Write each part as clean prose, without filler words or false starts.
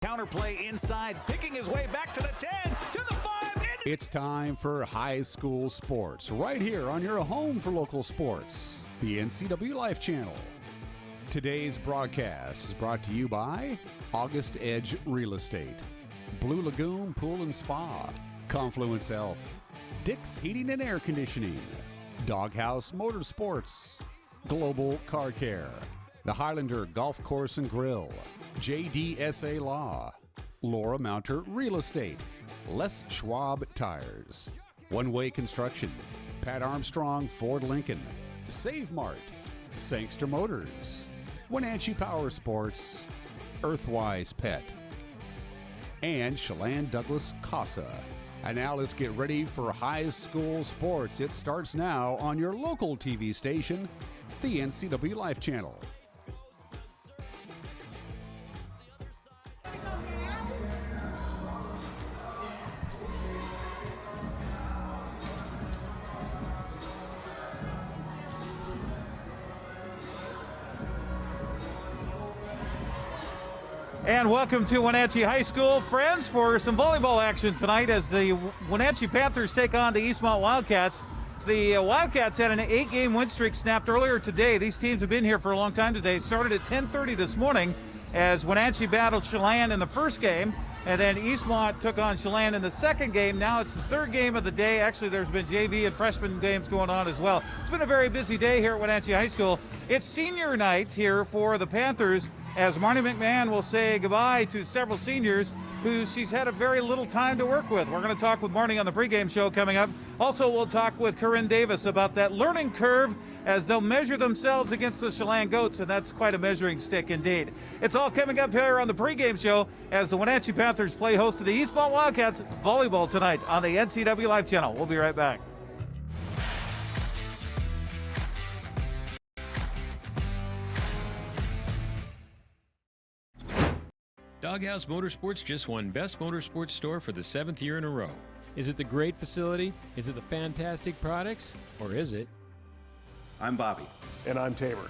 Counterplay inside, picking his way back to the 10, to the 5. It's time for high school sports, right here on your home for local sports, the NCWLIFE Channel. Today's broadcast is brought to you by August Edge Real Estate, Blue Lagoon Pool and Spa, Confluence Health, Dick's Heating and Air Conditioning, Doghouse Motorsports, Global Car Care, the Highlander Golf Course and Grill, JDSA Law, Laura Mounter Real Estate, Les Schwab Tires, One Way Construction, Pat Armstrong Ford Lincoln, Save Mart, Sangster Motors, Wenatchee Power Sports, Earthwise Pet, and Chelan Douglas Casa. And now let's get ready for high school sports. It starts now on your local TV station, the NCWLIFE Channel. And welcome to Wenatchee High School, friends, for some volleyball action tonight as the Wenatchee Panthers take on the Eastmont Wildcats. The Wildcats had an 8-game win streak snapped earlier today. These teams have been here for a long time today. It started at 10:30 this morning as Wenatchee battled Chelan in the first game, and then Eastmont took on Chelan in the second game. Now it's the third game of the day. Actually, there's been JV and freshman games going on as well. It's been a very busy day here at Wenatchee High School. It's senior night here for the Panthers, as Marty Mcmahon will say goodbye to several seniors who she's had a very little time to work with. We're going to talk with Marty on the pregame show coming up. Also, we'll talk with Corinne Davis about that learning curve as they'll measure themselves against the Chelan Goats, and that's quite a measuring stick indeed. It's all coming up here on the pregame show as the Wenatchee Panthers play host to the Eastmont Wildcats volleyball tonight on the NCWLIFE Channel. We'll be right back. Doghouse Motorsports just won Best Motorsports Store for the 7th year in a row. Is it the great facility? Is it the fantastic products? Or is it? I'm Bobby. And I'm Tabor.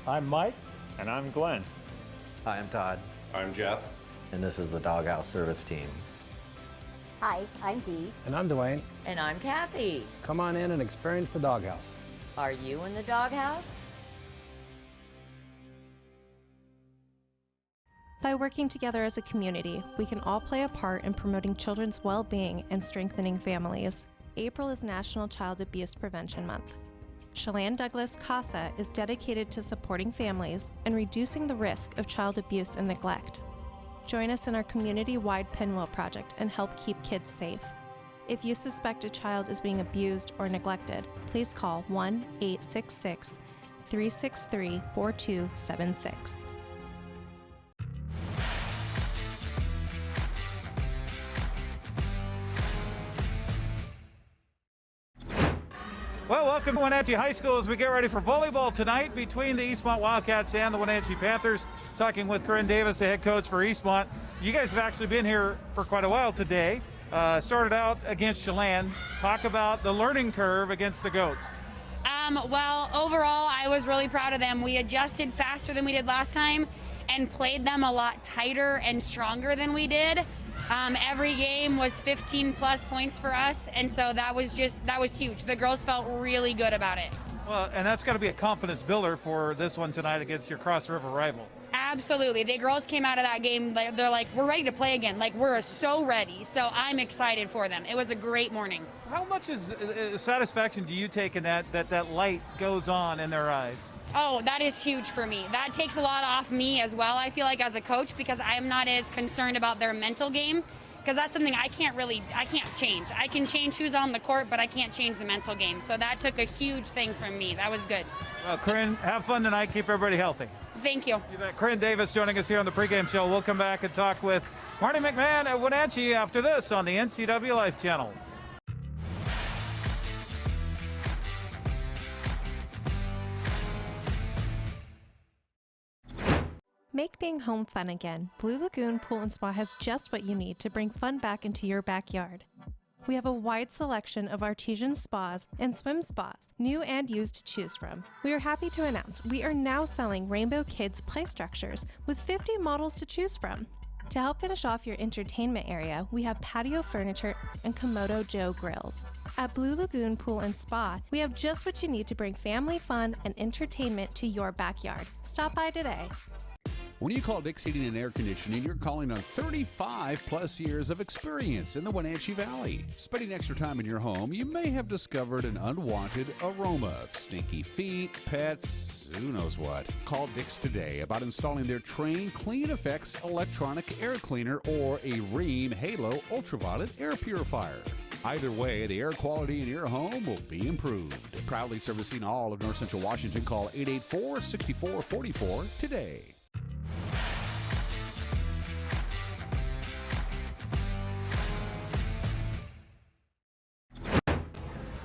I'm Mike. And I'm Glenn. Hi, I'm Todd. I'm Jeff. And this is the Doghouse Service Team. Hi, I'm Dee. And I'm Dwayne. And I'm Kathy. Come on in and experience the Doghouse. Are you in the Doghouse? By working together as a community, we can all play a part in promoting children's well-being and strengthening families. April is National Child Abuse Prevention Month. Chelan Douglas Casa is dedicated to supporting families and reducing the risk of child abuse and neglect. Join us in our community-wide pinwheel project and help keep kids safe. If you suspect a child is being abused or neglected, please call 1-866-363-4276. Well, welcome to Wenatchee High School as we get ready for volleyball tonight between the Eastmont Wildcats and the Wenatchee Panthers. Talking with Corinne Davis, the head coach for Eastmont. You guys have actually been here for quite a while today. Started out against Chelan. Talk about the learning curve against the Goats. Well, overall, I was really proud of them. We adjusted faster than we did last time and played them a lot tighter and stronger than we did. Every game was 15-plus points for us, and so that was huge. The girls felt really good about it. Well, and that's got to be a confidence builder for this one tonight against your Cross River rival. Absolutely. The girls came out of that game, they're like, we're ready to play again. Like, we're so ready. So I'm excited for them. It was a great morning. How much satisfaction do you take in that light goes on in their eyes? Oh, that is huge for me. That takes a lot off me as well, I feel like, as a coach, because I'm not as concerned about their mental game, because that's something I can't change. I can change who's on the court, but I can't change the mental game. So that took a huge thing from me. That was good. Well, Corinne, have fun tonight. Keep everybody healthy. Thank you. Corinne Davis joining us here on the pregame show. We'll come back and talk with Marty Mcmahon at Wenatchee after this on the NCWLIFE Channel. Make being home fun again. Blue Lagoon Pool and Spa has just what you need to bring fun back into your backyard. We have a wide selection of artesian spas and swim spas, new and used, to choose from. We are happy to announce we are now selling Rainbow Kids play structures with 50 models to choose from. To help finish off your entertainment area, we have patio furniture and Komodo Joe grills. At Blue Lagoon Pool and Spa, we have just what you need to bring family fun and entertainment to your backyard. Stop by today. When you call Dick's Heating and Air Conditioning, you're calling on 35 plus years of experience in the Wenatchee Valley. Spending extra time in your home, you may have discovered an unwanted aroma. Stinky feet, pets, who knows what. Call Dick's today about installing their Train Clean Effects electronic air cleaner or a Rheem Halo ultraviolet air purifier. Either way, the air quality in your home will be improved. Proudly servicing all of North Central Washington, call 884-6444 today.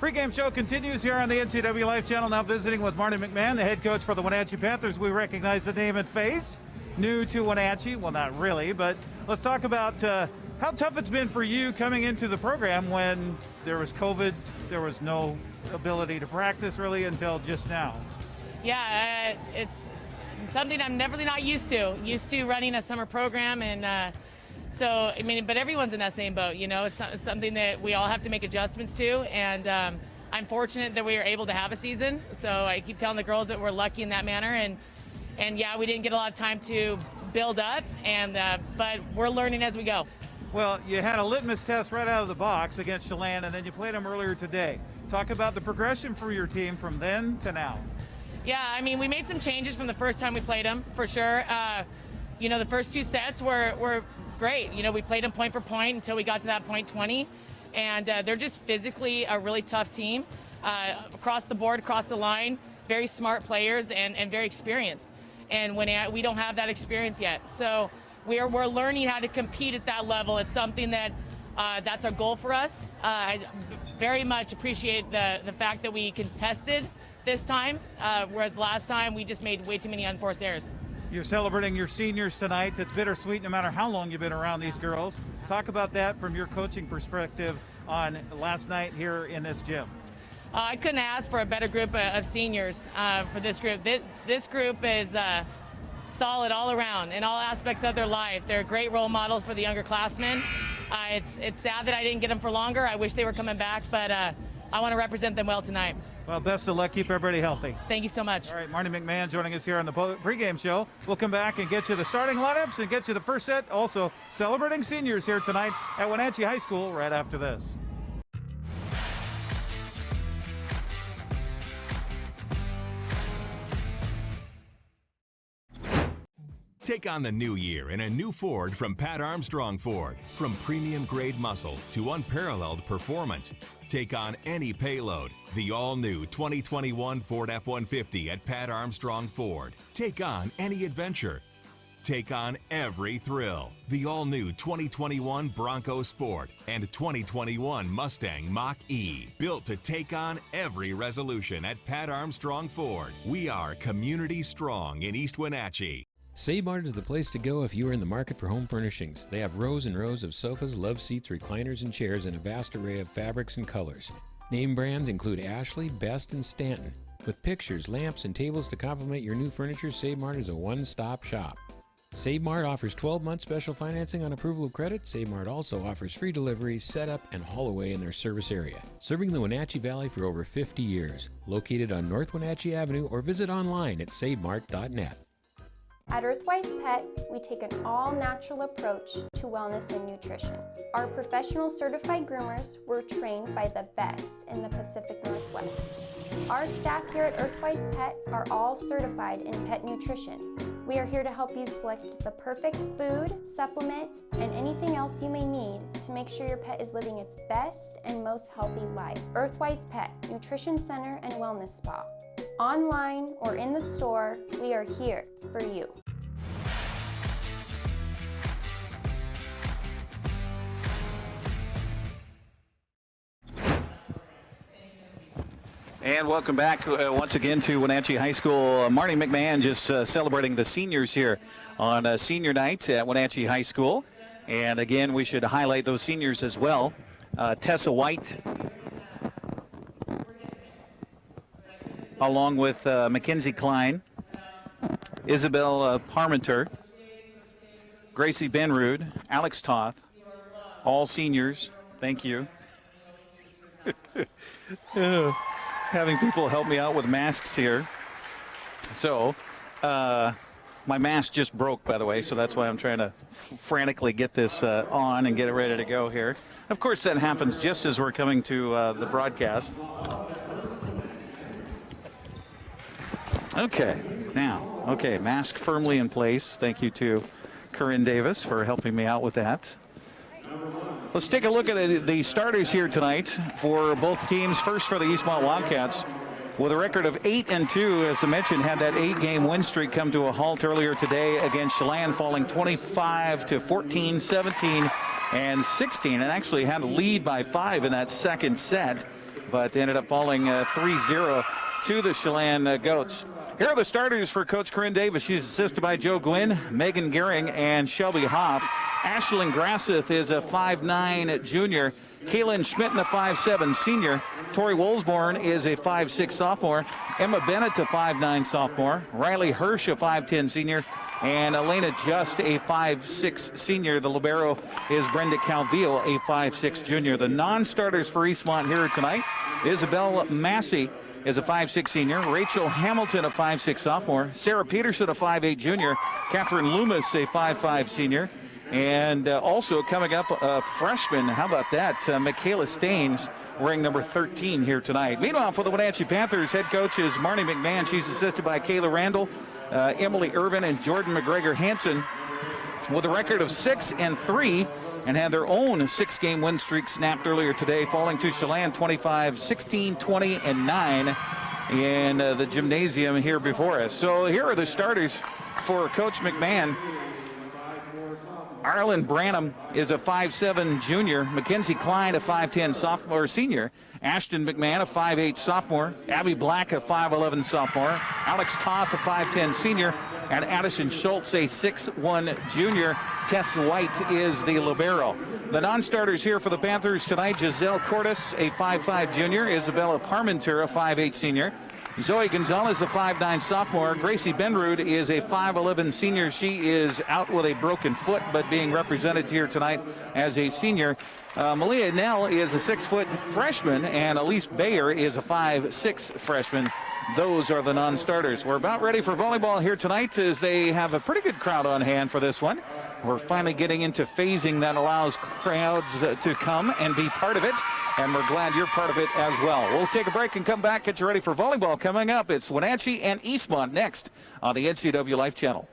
Pre-game show continues here on the NCWLIFE Channel. Now visiting with Marty Mcmahon, the head coach for the Wenatchee Panthers. We recognize the name and face. New to Wenatchee. Well, not really, but let's talk about how tough it's been for you coming into the program when there was COVID. There was no ability to practice really until just now. Yeah, it's something I'm really not used to. Used to running a summer program, and so, I mean, but everyone's in that same boat, you know. It's something that we all have to make adjustments to, and I'm fortunate that we were able to have a season. So I keep telling the girls that we're lucky in that manner, and yeah, we didn't get a lot of time to build up, and but we're learning as we go. Well, you had a litmus test right out of the box against Chelan, and then you played them earlier today. Talk about the progression for your team from then to now. Yeah, I mean, we made some changes from the first time we played them, for sure. You know, the first two sets were great. You know, we played them point for point until we got to that point 20, and they're just physically a really tough team across the board, across the line. Very smart players and very experienced. And when we don't have that experience yet, so we're learning how to compete at that level. It's something that that's a goal for us. I very much appreciate the fact that we contested this time, whereas last time we just made way too many unforced errors. You're celebrating your seniors tonight. It's bittersweet no matter how long you've been around these girls. Talk about that from your coaching perspective on last night here in this gym. I couldn't ask for a better group of seniors for this group. This group is solid all around in all aspects of their life. They're great role models for the younger classmen. It's sad that I didn't get them for longer. I wish they were coming back, but I want to represent them well tonight. Well, best of luck. Keep everybody healthy. Thank you so much. All right, Marty Mcmahon joining us here on the pregame show. We'll come back and get you the starting lineups and get you the first set. Also celebrating seniors here tonight at Wenatchee High School right after this. Take on the new year in a new Ford from Pat Armstrong Ford. From premium grade muscle to unparalleled performance. Take on any payload. The all-new 2021 Ford F-150 at Pat Armstrong Ford. Take on any adventure. Take on every thrill. The all-new 2021 Bronco Sport and 2021 Mustang Mach-E. Built to take on every resolution at Pat Armstrong Ford. We are community strong in East Wenatchee. Save Mart is the place to go if you are in the market for home furnishings. They have rows and rows of sofas, love seats, recliners, and chairs in a vast array of fabrics and colors. Name brands include Ashley, Best, and Stanton. With pictures, lamps, and tables to complement your new furniture, Save Mart is a one-stop shop. Save Mart offers 12-month special financing on approval of credit. Save Mart also offers free delivery, setup, and haul away in their service area. Serving the Wenatchee Valley for over 50 years. Located on North Wenatchee Avenue or visit online at savemart.net. At Earthwise Pet, we take an all-natural approach to wellness and nutrition. Our professional certified groomers were trained by the best in the Pacific Northwest. Our staff here at Earthwise Pet are all certified in pet nutrition. We are here to help you select the perfect food, supplement, and anything else you may need to make sure your pet is living its best and most healthy life. Earthwise Pet, Nutrition Center and Wellness Spa. Online or in the store, we are here for you. And welcome back once again to Wenatchee High School. Marty Mcmahon just celebrating the seniors here on senior night at Wenatchee High School. And again, we should highlight those seniors as well. Tessa White, along with Mackenzie Klein, Isabel Parmenter, Gracie Benrud, Alex Toth, all seniors. Thank you. Having people help me out with masks here. So, my mask just broke, by the way, so that's why I'm trying to frantically get this on and get it ready to go here. Of course, that happens just as we're coming to the broadcast. Okay, now, mask firmly in place. Thank you to Corinne Davis for helping me out with that. Let's take a look at the starters here tonight for both teams. First for the Eastmont Wildcats. With a record of 8-2, as I mentioned, had that 8-game win streak come to a halt earlier today against Chelan, falling 25-14, 17, and 16, and actually had a lead by 5 in that second set, but they ended up falling 3-0 to the Chelan Goats. Here are the starters for Coach Corinne Davis. She's assisted by Joe Gwynn, Megan Gehring, and Shelby Hoff. Ashlyn Grasseth is a 5'9 junior. Kaylin Schmitten, a 5'7 senior. Tori Wolsborn is a 5'6 sophomore. Emma Bennett, a 5'9 sophomore. Riley Hirsch, a 5'10 senior. And Elena Just, a 5'6 senior. The libero is Brenda Calvillo, a 5'6 junior. The non-starters for Eastmont here tonight: Isabel Massey is a 5'6 senior. Rachel Hamilton, a 5'6 sophomore. Sarah Peterson, a 5'8 junior. Catherine Loomis, a 5'5 senior. And also coming up, a freshman, how about that? Michaela Staines, wearing number 13 here tonight. Meanwhile, for the Wenatchee Panthers, head coach is Marty Mcmahon. She's assisted by Kayla Randall, Emily Irvin, and Jordan McGregor Hansen, with a record of 6-3, and had their own 6-game win streak snapped earlier today, falling to Chelan 25, 16, 20, and 9 in the gymnasium here before us. So here are the starters for Coach McMahon. Arlen Branham is a 5'7 junior. Mackenzie Klein, a 5'10 sophomore senior. Ashton McMahon, a 5'8 sophomore. Abby Black, a 5'11 sophomore. Alex Toth, a 5'10 senior. And Addison Schultz, a 6'1 junior. Tess White is the libero. The non-starters here for the Panthers tonight: Giselle Cordes, a 5'5 junior. Isabella Parmenter, a 5'8 senior. Zoe Gonzalez, a 5'9 sophomore. Gracie Benrud is a 5'11 senior. She is out with a broken foot, but being represented here tonight as a senior. Malia Nell is a 6-foot freshman, and Elise Bayer is a 5'6 freshman. Those are the non-starters. We're about ready for volleyball here tonight, as they have a pretty good crowd on hand for this one. We're finally getting into phasing that allows crowds to come and be part of it, and we're glad you're part of it as well. We'll take a break and come back, get you ready for volleyball. Coming up, it's Wenatchee and Eastmont next on the NCW Life Channel.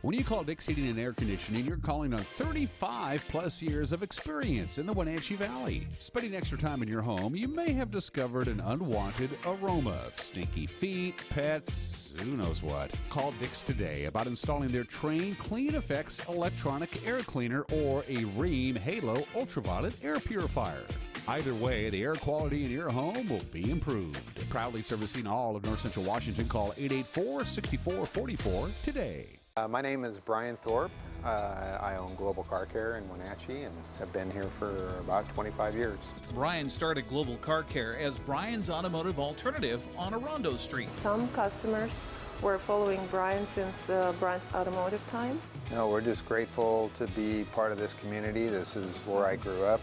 When you call Dick's Heating and Air Conditioning, you're calling on 35 plus years of experience in the Wenatchee Valley. Spending extra time in your home, you may have discovered an unwanted aroma. Stinky feet, pets, who knows what. Call Dick's today about installing their Train Clean Effects electronic air cleaner or a Rheem Halo ultraviolet air purifier. Either way, the air quality in your home will be improved. Proudly servicing all of North Central Washington, call 884-6444 today. My name is Brian Thorpe. I own Global Car Care in Wenatchee and have been here for about 25 years. Brian started Global Car Care as Brian's automotive alternative on Orondo Street. Some customers were following Brian since Brian's automotive time. No, we're just grateful to be part of this community. This is where I grew up.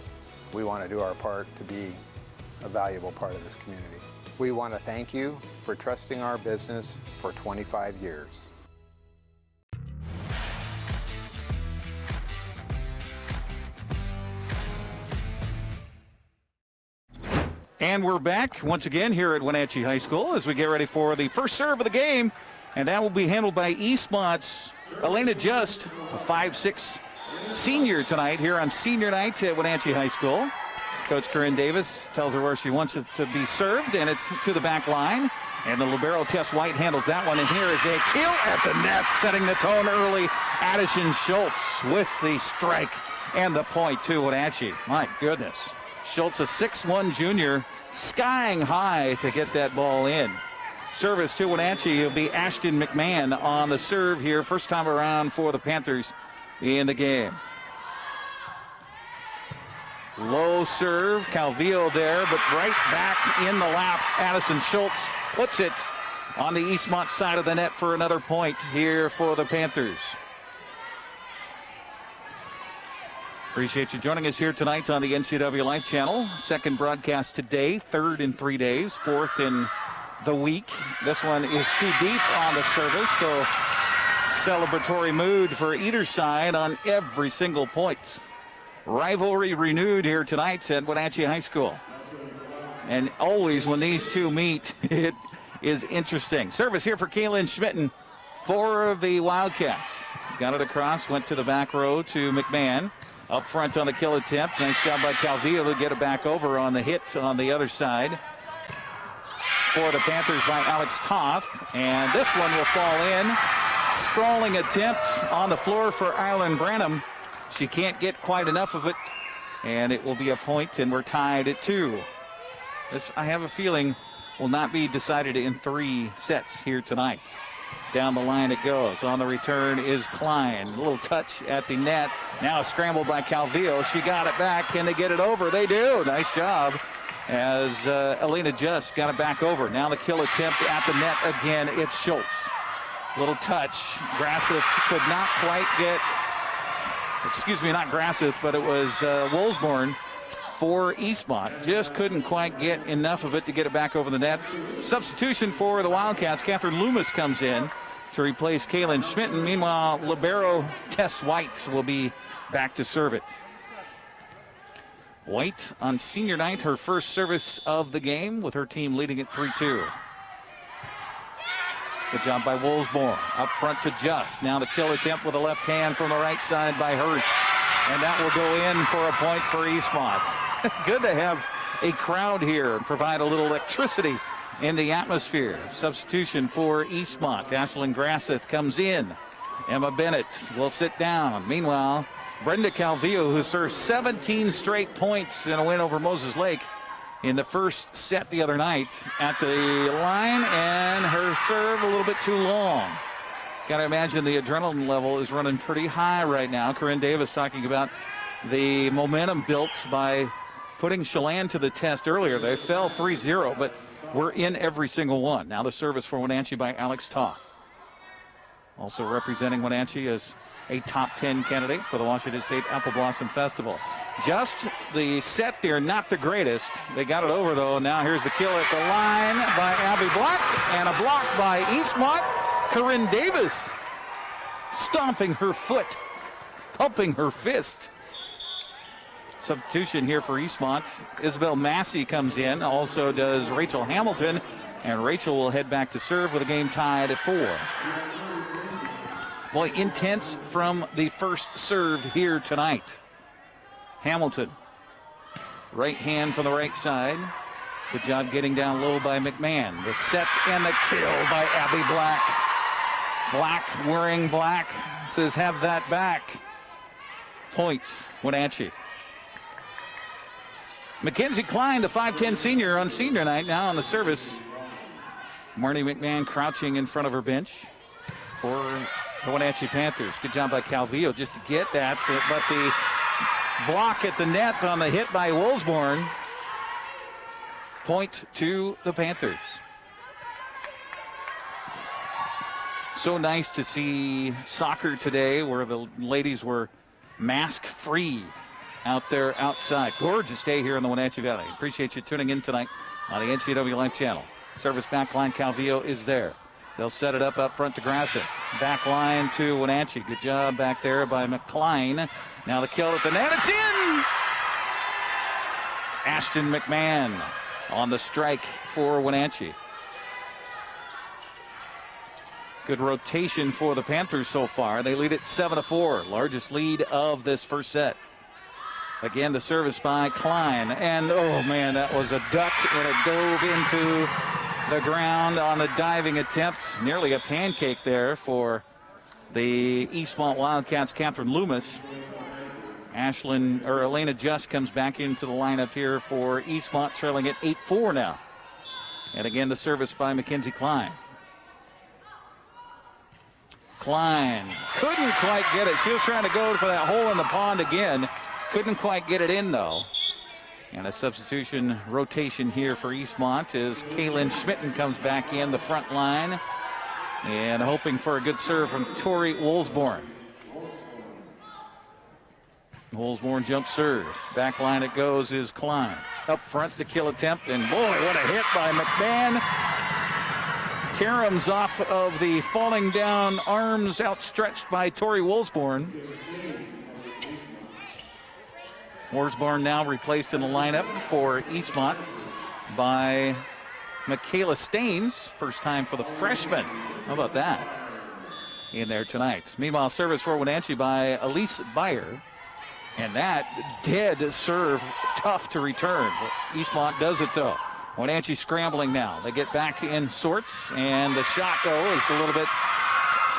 We want to do our part to be a valuable part of this community. We want to thank you for trusting our business for 25 years. And we're back once again here at Wenatchee High School as we get ready for the first serve of the game. And that will be handled by Eastmont's Elena Just, a 5'6 senior tonight here on senior night at Wenatchee High School. Coach Corinne Davis tells her where she wants it to be served, and it's to the back line. And the libero Tess White handles that one. And here is a kill at the net, setting the tone early. Addison Schultz with the strike and the point to Wenatchee. My goodness. Schultz, a 6'1 junior, skying high to get that ball in. Service to Wenatchee. It'll be Ashton McMahon on the serve here. First time around for the Panthers in the game. Low serve, Calvillo there, but right back in the lap. Addison Schultz puts it on the Eastmont side of the net for another point here for the Panthers. Appreciate you joining us here tonight on the NCWLIFE Channel. Second broadcast today, third in 3 days, fourth in the week. This one is too deep on the service, so celebratory mood for either side on every single point. Rivalry renewed here tonight at Wenatchee High School. And always when these two meet, it is interesting. Service here for Kaylin Schmitten for the Wildcats. Got it across, went to the back row to McMahon. Up front on the kill attempt. Nice job by Calvillo to get it back over on the hit on the other side. For the Panthers by Alex Toth. And this one will fall in. Sprawling attempt on the floor for Island Branham. She can't get quite enough of it. And it will be a point, and we're tied at 2. This, I have a feeling, will not be decided in 3 sets here tonight. Down the line it goes. On the return is Klein. A little touch at the net. Now scrambled by Calvillo. She got it back. Can they get it over? They do. Nice job as Elena Just got it back over. Now the kill attempt at the net again. It's Schultz. Little touch. Grasseth could not quite get, not Grasseth, but it was Woolsborne for Eastmont. Just couldn't quite get enough of it to get it back over the net. Substitution for the Wildcats. Catherine Loomis comes in to replace Kaylin Schmitten. Meanwhile, libero Tess White will be back to serve it. White on senior night, her first service of the game with her team leading it 3-2. Good job by Woolsborne. Up front to Just. Now the kill attempt with a left hand from the right side by Hirsch. And that will go in for a point for Eastmont. Good to have a crowd here and provide a little electricity in the atmosphere. Substitution for Eastmont. Ashlyn Grasseth comes in. Emma Bennett will sit down. Meanwhile, Brenda Calvillo, who served 17 straight points in a win over Moses Lake in the first set the other night, at the line, and her serve a little bit too long. Got to imagine the adrenaline level is running pretty high right now. Corinne Davis talking about the momentum built by putting Chelan to the test earlier. They fell 3-0, but we're in every single one. Now the service for Wenatchee by Alex Toth. Also representing Wenatchee as a top 10 candidate for the Washington State Apple Blossom Festival. Just the set there, not the greatest. They got it over, though. Now here's the kill at the line by Abby Black, and a block by Eastmont. Corinne Davis stomping her foot, pumping her fist. Substitution here for Eastmont. Isabel Massey comes in. Also does Rachel Hamilton. And Rachel will head back to serve with a game tied at 4. Boy, intense from the first serve here tonight. Hamilton. Right hand from the right side. Good job getting down low by McMahon. The set and the kill by Abby Black. Black wearing black says, have that back. Points, Wenatchee. Mackenzie Klein, the 5'10 senior on senior night, now on the service. Marty Mcmahon crouching in front of her bench for the Wenatchee Panthers. Good job by Calvillo just to get that, but the block at the net on the hit by Woolsborne. Point to the Panthers. So nice to see soccer today where the ladies were mask-free out there outside. Gorgeous day here in the Wenatchee Valley. Appreciate you tuning in tonight on the NCWLIFE Channel. Service back line, Calvillo is there. They'll set it up front to Grassett. Back line to Wenatchee. Good job back there by McCline. Now the kill at the net. It's in! Ashton McMahon on the strike for Wenatchee. Good rotation for the Panthers so far. They lead it 7-4. Largest lead of this first set. Again, the service by Klein. And, oh, man, that was a duck, and it dove into the ground on a diving attempt. Nearly a pancake there for the Eastmont Wildcats' Catherine Loomis. Elena Just comes back into the lineup here for Eastmont, trailing at 8-4 now. And again, the service by Mackenzie Klein. Klein couldn't quite get it. She was trying to go for that hole in the pond again. Couldn't quite get it in, though. And a substitution rotation here for Eastmont as Kaylin Schmitten comes back in the front line and hoping for a good serve from Tori Woolsborne. Woolsborne jump serve. Back line it goes is Klein. Up front the kill attempt, and boy, what a hit by McMahon. Karam's off of the falling down arms outstretched by Tori Woolsborne. Woolsborne now replaced in the lineup for Eastmont by Michaela Staines. First time for the freshman. How about that? In there tonight. Meanwhile, service for Wenatchee by Elise Beyer. And that dead serve, tough to return. Eastmont does it though. Wenatchee scrambling now. They get back in sorts, and the shot though is a little bit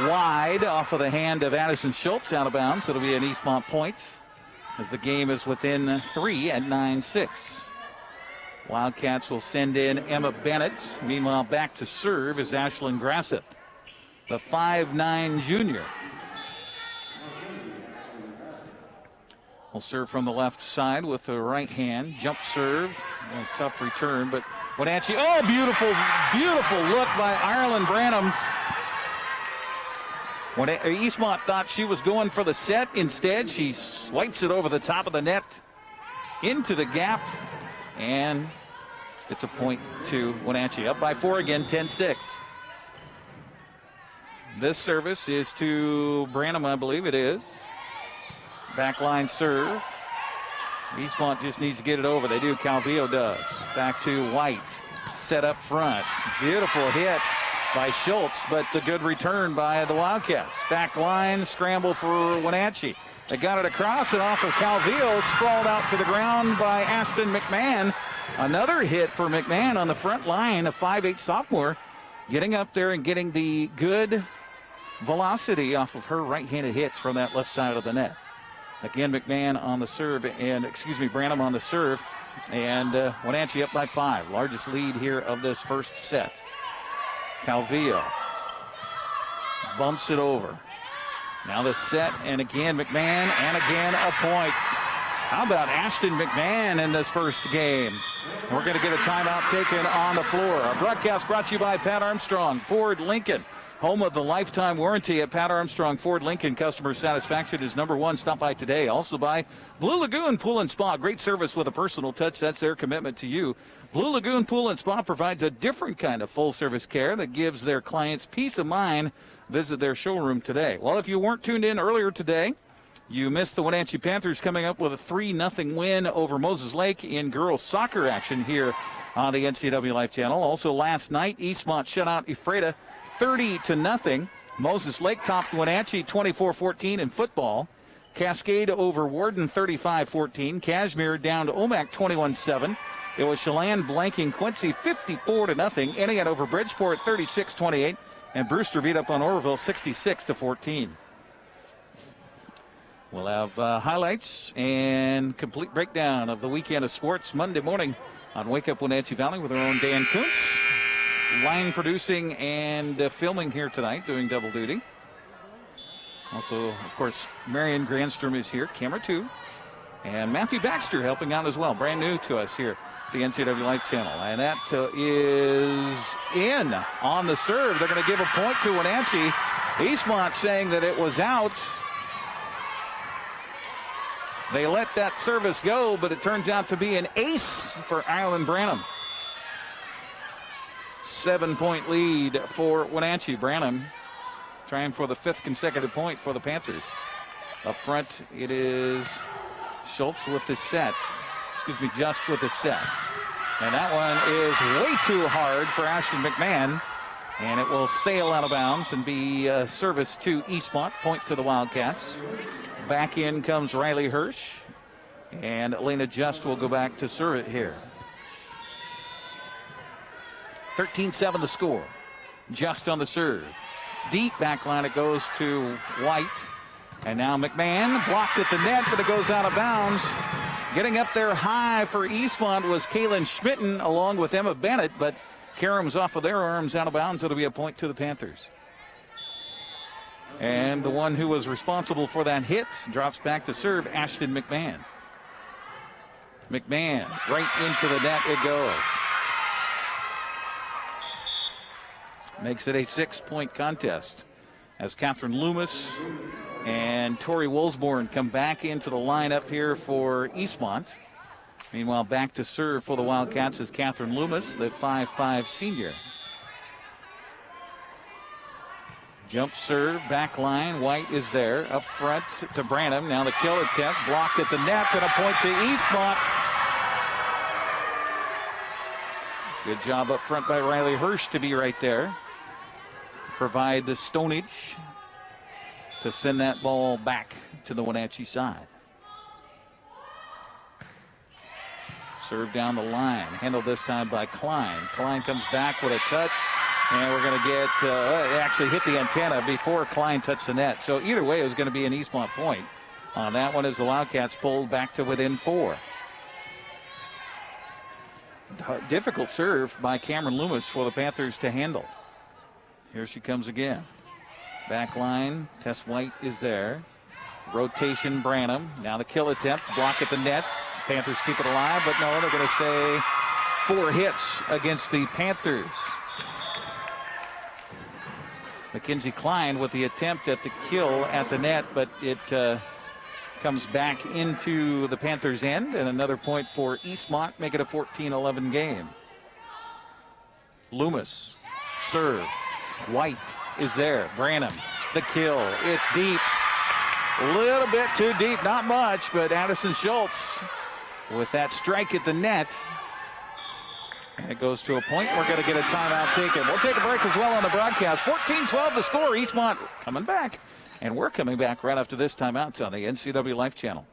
wide off of the hand of Addison Schultz, out of bounds. It'll be an Eastmont point as the game is within 3 at 9-6. Wildcats will send in Emma Bennett. Meanwhile, back to serve is Ashlyn Grasseth, the 5'9" junior. Will serve from the left side with the right hand. Jump serve. A tough return, but Wenatchee. Oh, beautiful, beautiful look by Ireland Branham. When Eastmont thought she was going for the set, instead she swipes it over the top of the net into the gap, and it's a point to Wenatchee. Up by 4 again, 10-6. This service is to Branham, I believe it is. Backline serve. Eastmont just needs to get it over. They do. Calvillo does. Back to White. Set up front. Beautiful hit by Schultz, but the good return by the Wildcats. Backline scramble for Wenatchee. They got it across and off of Calvillo. Sprawled out to the ground by Ashton McMahon. Another hit for McMahon on the front line, a 5'8" sophomore, getting up there and getting the good velocity off of her right-handed hits from that left side of the net. Again, McMahon on the serve, and Branham on the serve, and Wenatchee up by 5. Largest lead here of this first set. Calvillo bumps it over. Now the set, and again McMahon, and again a point. How about Ashton McMahon in this first game? We're going to get a timeout taken on the floor. Our broadcast brought to you by Pat Armstrong, Ford Lincoln. Home of the lifetime warranty at Pat Armstrong Ford Lincoln. Customer satisfaction is #1. Stop by today. Also by Blue Lagoon Pool and Spa. Great service with a personal touch. That's their commitment to you. Blue Lagoon Pool and Spa provides a different kind of full service care that gives their clients peace of mind. Visit their showroom today. Well, if you weren't tuned in earlier today, you missed the Wenatchee Panthers coming up with a 3-0 win over Moses Lake in girls soccer action here on the NCWLIFE Channel. Also last night, Eastmont shut out Ephrata 30-0. Moses Lake topped Wenatchee 24-14 in football. Cascade over Warden 35-14. Cashmere down to Omak 21-7. It was Chelan blanking Quincy 54-0. Entiat over Bridgeport 36-28. And Brewster beat up on Oroville 66-14. We'll have highlights and complete breakdown of the weekend of sports Monday morning on Wake Up Wenatchee Valley with our own Dan Kuntz. Line producing and filming here tonight, doing double duty. Also, of course, Marion Granstrom is here, camera 2. And Matthew Baxter helping out as well, brand new to us here at the NCWLIFE Channel. And that is in on the serve. They're going to give a point to Wenatchee. Eastmont saying that it was out. They let that service go, but it turns out to be an ace for Ireland Branham. 7-point lead for Wenatchee. Branham trying for the 5th consecutive point for the Panthers. Up front, it is Schultz with the set. Just with the set. And that one is way too hard for Ashton McMahon. And it will sail out of bounds and be service to Eastmont. Point to the Wildcats. Back in comes Riley Hirsch. And Elena Just will go back to serve it here. 13-7 the score. Just on the serve. Deep back line it goes to White. And now McMahon blocked at the net, but it goes out of bounds. Getting up there high for Eastmont was Kaylin Schmitten along with Emma Bennett, but Karam's off of their arms, out of bounds. It'll be a point to the Panthers. And the one who was responsible for that hit drops back to serve, Ashton McMahon. McMahon, right into the net it goes. Makes it a 6-point contest as Catherine Loomis and Tori Wolsborn come back into the lineup here for Eastmont. Meanwhile, back to serve for the Wildcats is Catherine Loomis, the 5'5" senior. Jump serve, back line. White is there. Up front to Branham. Now the kill attempt. Blocked at the net and a point to Eastmont. Good job up front by Riley Hirsch to be right there. Provide the stonage to send that ball back to the Wenatchee side. Serve down the line. Handled this time by Klein. Klein comes back with a touch. And we're going to get, it actually hit the antenna before Klein touched the net. So either way, it was going to be an Eastmont point. On that one as the Wildcats pulled back to within 4. Difficult serve by Cameron Loomis for the Panthers to handle. Here she comes again. Back line, Tess White is there. Rotation Branham. Now the kill attempt, block at the nets. Panthers keep it alive, but no, they're going to say 4 hits against the Panthers. Mackenzie Klein with the attempt at the kill at the net, but it comes back into the Panthers' end, and another point for Eastmont, make it a 14-11 game. Loomis, serve. White is there. Branham, the kill. It's deep. A little bit too deep, not much, but Addison Schultz with that strike at the net. And it goes to a point. We're going to get a timeout taken. We'll take a break as well on the broadcast. 14-12 the score. Eastmont coming back. And we're coming back right after this timeout on the NCWLIFE Channel.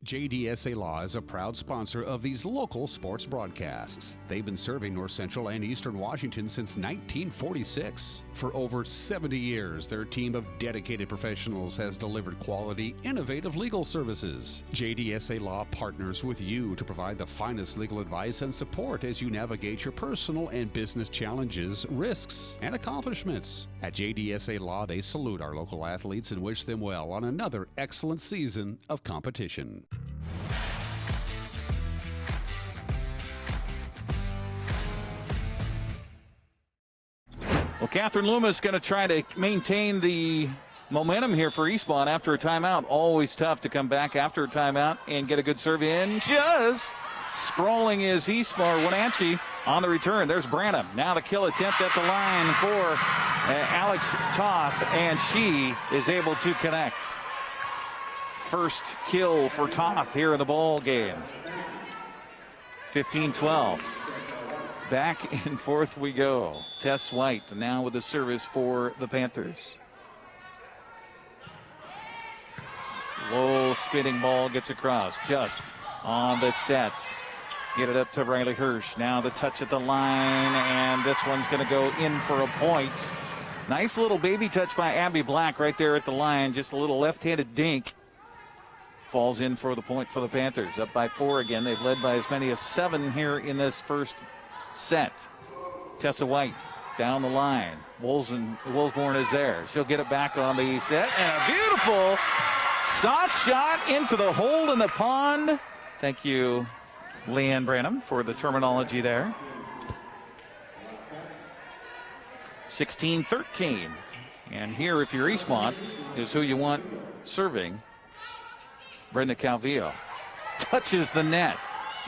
JDSA Law is a proud sponsor of these local sports broadcasts. They've been serving North Central and Eastern Washington since 1946. For over 70 years, their team of dedicated professionals has delivered quality, innovative legal services. JDSA Law partners with you to provide the finest legal advice and support as you navigate your personal and business challenges, risks, and accomplishments. At JDSA Law, they salute our local athletes and wish them well on another excellent season of competition. Well, Catherine Loomis going to try to maintain the momentum here for Eastmont after a timeout. Always tough to come back after a timeout and get a good serve in. Just sprawling is Eastmont, Wenatchee on the return. There's Branham. Now the kill attempt at the line for Alex Toth, and she is able to connect. First kill for Toth here in the ball game. 15-12. Back and forth we go. Tess White now with the service for the Panthers. Low spinning ball gets across. Just on the set. Get it up to Riley Hirsch. Now the touch at the line, and this one's going to go in for a point. Nice little baby touch by Abby Black right there at the line. Just a little left-handed dink. Falls in for the point for the Panthers. Up by 4 again. They've led by as many as 7 here in this first set. Tessa White down the line. Wolsborn is there. She'll get it back on the set. And a beautiful soft shot into the hole in the pond. Thank you, Leanne Branham, for the terminology there. 16-13. And here, if you're Eastmont, is who you want serving. Brenda Calvillo touches the net.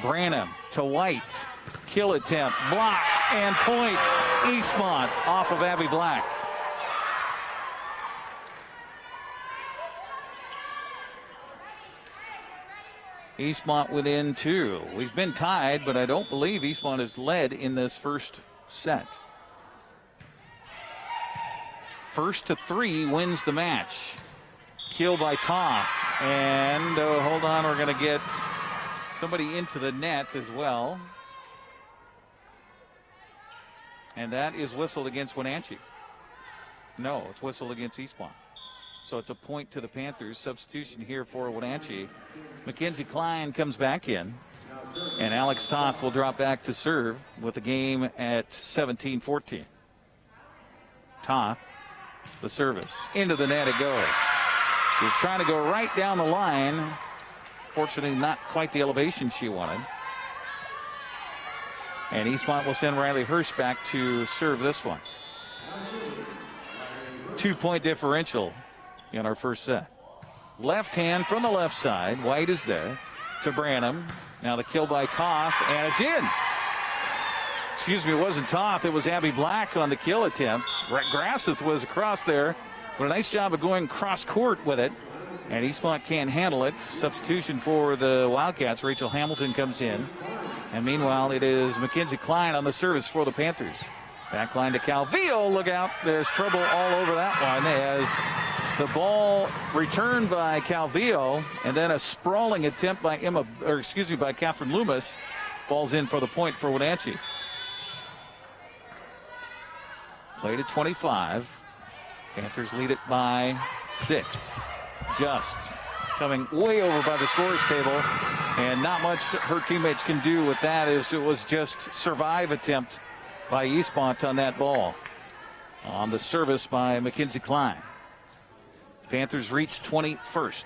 Branham to White. Kill attempt, blocked, and points. Eastmont off of Abby Black. Eastmont within 2. We've been tied, but I don't believe Eastmont has led in this first set. First to 3 wins the match. Kill by Toth. And hold on, we're going to get somebody into the net as well. And that is whistled against Wenatchee. No, it's whistled against Eastmont. So it's a point to the Panthers. Substitution here for Wenatchee. Mackenzie Klein comes back in. And Alex Toth will drop back to serve with the game at 17-14. Toth, the service. Into the net it goes. She's trying to go right down the line. Fortunately, not quite the elevation she wanted. And Eastmont will send Riley Hirsch back to serve this one. 2-point differential in our first set. Left hand from the left side. White is there to Branham. Now the kill by Toth, and it's in. Excuse me, it wasn't Toth. It was Abby Black on the kill attempt. Grasseth was across there. But a nice job of going cross court with it. And Eastmont can't handle it. Substitution for the Wildcats. Rachel Hamilton comes in. And meanwhile, it is Mackenzie Klein on the service for the Panthers. Back line to Calvillo. Look out. There's trouble all over that one as the ball returned by Calvillo, and then a sprawling attempt by by Catherine Loomis falls in for the point for Wenatchee. Played at 25. Panthers lead it by 6. Just coming way over by the scorer's table, and not much her teammates can do with that, as it was just survive attempt by Eastmont on that ball. On the service by Mackenzie Klein. Panthers reach 21st.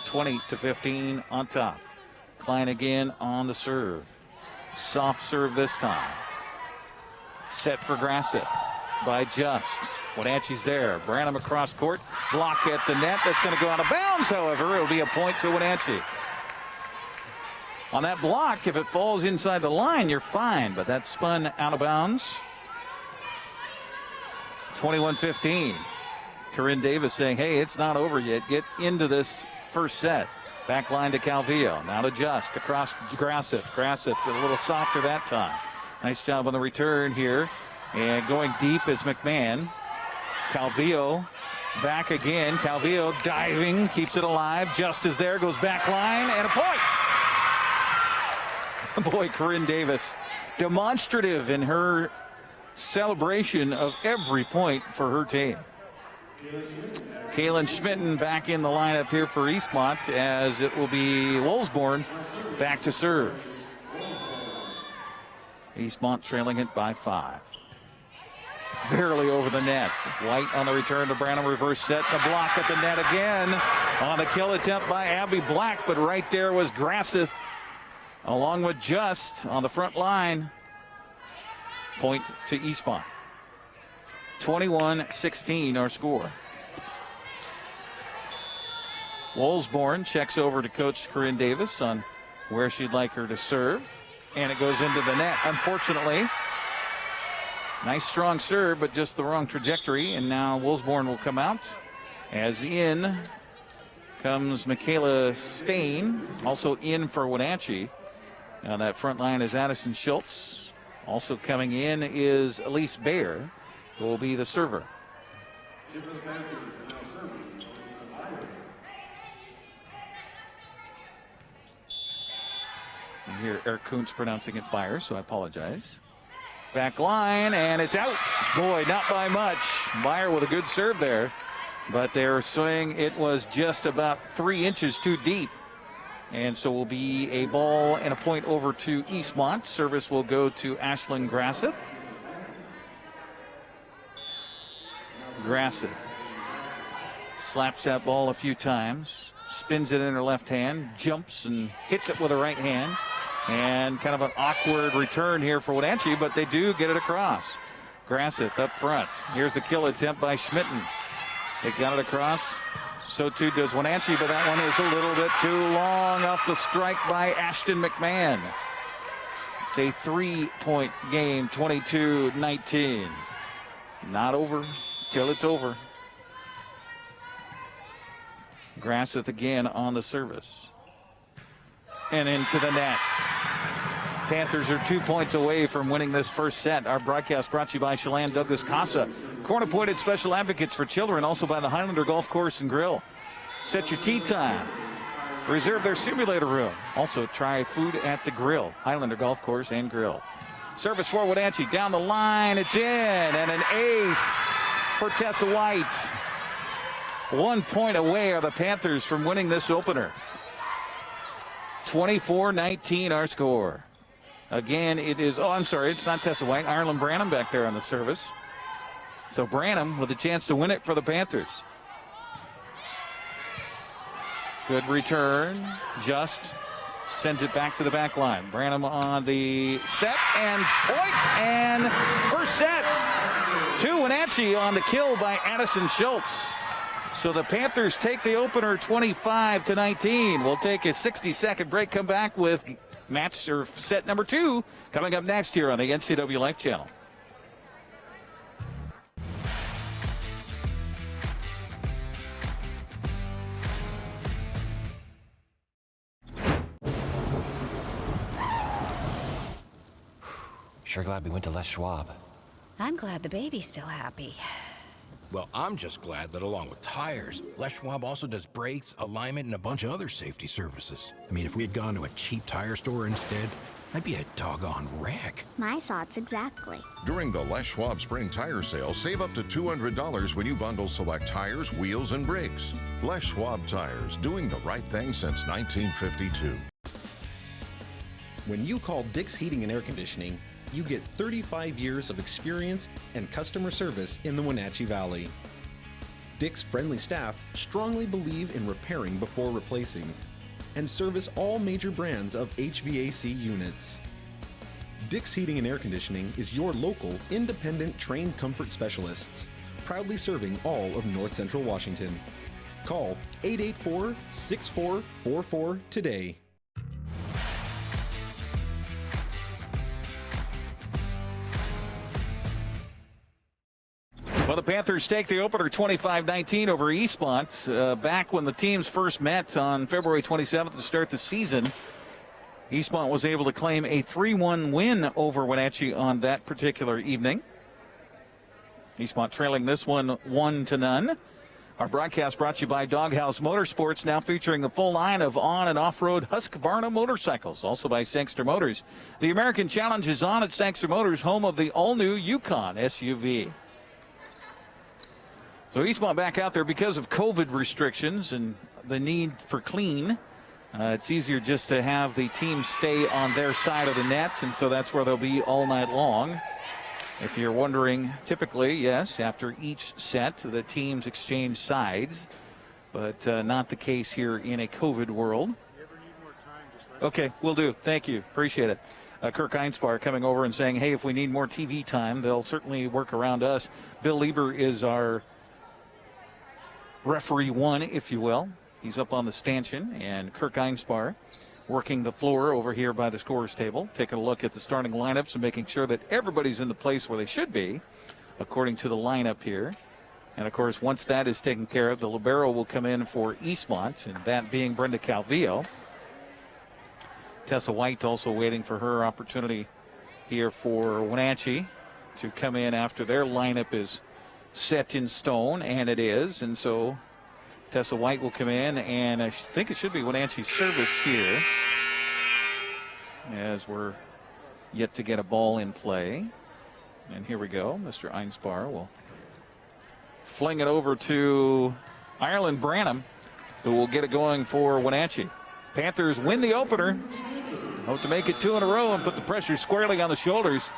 20-15 on top. Klein again on the serve. Soft serve this time. Set for Grassett by Just. Wenatchee's there. Branham across court. Block at the net. That's going to go out of bounds, however. It'll be a point to Wenatchee. On that block, if it falls inside the line, you're fine. But that spun out of bounds. 21-15. Corinne Davis saying, hey, it's not over yet. Get into this first set. Back line to Calvillo. Now to Just across Grassett. Grassett a little softer that time. Nice job on the return here. And going deep is McMahon. Calvillo back again. Calvillo diving, keeps it alive. Just is there, goes back line, and a point. Boy, Corinne Davis, demonstrative in her celebration of every point for her team. Kaylin Schmitten back in the lineup here for Eastmont, as it will be Wolfsborn back to serve. Eastmont trailing it by 5. Barely over the net. White on the return to Branham. Reverse set. The block at the net again on the kill attempt by Abby Black. But right there was Grasseth along with Just on the front line. Point to Eastmont. 21-16 our score. Wolfsborn checks over to Coach Corinne Davis on where she'd like her to serve. And it goes into the net, unfortunately. Nice strong serve, but just the wrong trajectory. And now Wolfsborn will come out. As in comes Michaela Stain, also in for Wenatchee. Now that front line is Addison Schultz. Also coming in is Elise Bayer, who will be the server. And here Eric Kuntz pronouncing it Bayer, so I apologize. Back line, and it's out. Boy, not by much. Bayer with a good serve there. But they're saying it was just about 3 inches too deep. And so will be a ball and a point over to Eastmont. Service will go to Ashlyn Grassett. Grassett slaps that ball a few times. Spins it in her left hand. Jumps and hits it with her right hand. And kind of an awkward return here for Wenatchee, but they do get it across. Grassett up front. Here's the kill attempt by Schmitten. They got it across. So too does Wenatchee, but that one is a little bit too long off the strike by Ashton McMahon. It's a 3-point game, 22-19. Not over till it's over. Grassett again on the service. And into the net. Panthers are 2 points away from winning this first set. Our broadcast brought to you by Chelan Douglas Casa, court-appointed special advocates for children, also by the Highlander Golf Course and Grill. Set your tee time. Reserve their simulator room. Also try food at the Grill, Highlander Golf Course and Grill. Service for Wenatchee down the line. It's in, and an ace for Tessa White. 1 point away are the Panthers from winning this opener. 24-19 our score. Again, it is, it's not Tessa White. Ireland Branham back there on the service. So Branham with a chance to win it for the Panthers. Good return. Just sends it back to the back line. Branham on the set and point, and first set to Wenatchee on the kill by Addison Schultz. So the Panthers take the opener 25-19. We'll take a 60-second break, come back with match or set number 2 coming up next here on the NCW Life Channel. Sure glad we went to Les Schwab. I'm glad the baby's still happy. Well, I'm just glad that along with tires, Les Schwab also does brakes, alignment, and a bunch of other safety services. I mean, if we had gone to a cheap tire store instead, I'd be a doggone wreck. My thoughts exactly. During the Les Schwab Spring Tire Sale, save up to $200 when you bundle select tires, wheels, and brakes. Les Schwab Tires, doing the right thing since 1952. When you call Dick's Heating and Air Conditioning, you get 35 years of experience and customer service in the Wenatchee Valley. Dick's friendly staff strongly believe in repairing before replacing and service all major brands of HVAC units. Dick's Heating and Air Conditioning is your local, independent, trained comfort specialists, proudly serving all of North Central Washington. Call 884-6444 today. Well, the Panthers take the opener 25-19 over Eastmont. Back when the teams first met on February 27th to start the season, Eastmont was able to claim a 3-1 win over Wenatchee on that particular evening. Eastmont trailing this one 1-0. Our broadcast brought to you by Doghouse Motorsports, now featuring the full line of on- and off-road Husqvarna motorcycles. Also by Sangster Motors. The American Challenge is on at Sangster Motors, home of the all-new Yukon SUV. So Eastmont back out there because of COVID restrictions and the need for clean. It's easier just to have the team stay on their side of the nets, and so that's where they'll be all night long. If you're wondering, typically, yes, after each set, the teams exchange sides, but not the case here in a COVID world. Okay, will do. Thank you. Appreciate it. Kirk Einspar coming over and saying, hey, if we need more TV time, they'll certainly work around us. Bill Lieber is our referee one, if you will. He's up on the stanchion, and Kirk Einspar working the floor over here by the scorer's table, taking a look at the starting lineups and making sure that everybody's in the place where they should be, according to the lineup here. And, of course, once that is taken care of, the libero will come in for Eastmont, and that being Brenda Calvillo. Tessa White also waiting for her opportunity here for Wenatchee to come in after their lineup is set in stone, and it is. And so Tessa White will come in, and I think it should be Wenatchee's service here, as we're yet to get a ball in play. And here we go. Mr. Einspar will fling it over to Ireland Branham, who will get it going for Wenatchee. Panthers win the opener. Hope to make it 2 in a row and put the pressure squarely on the shoulders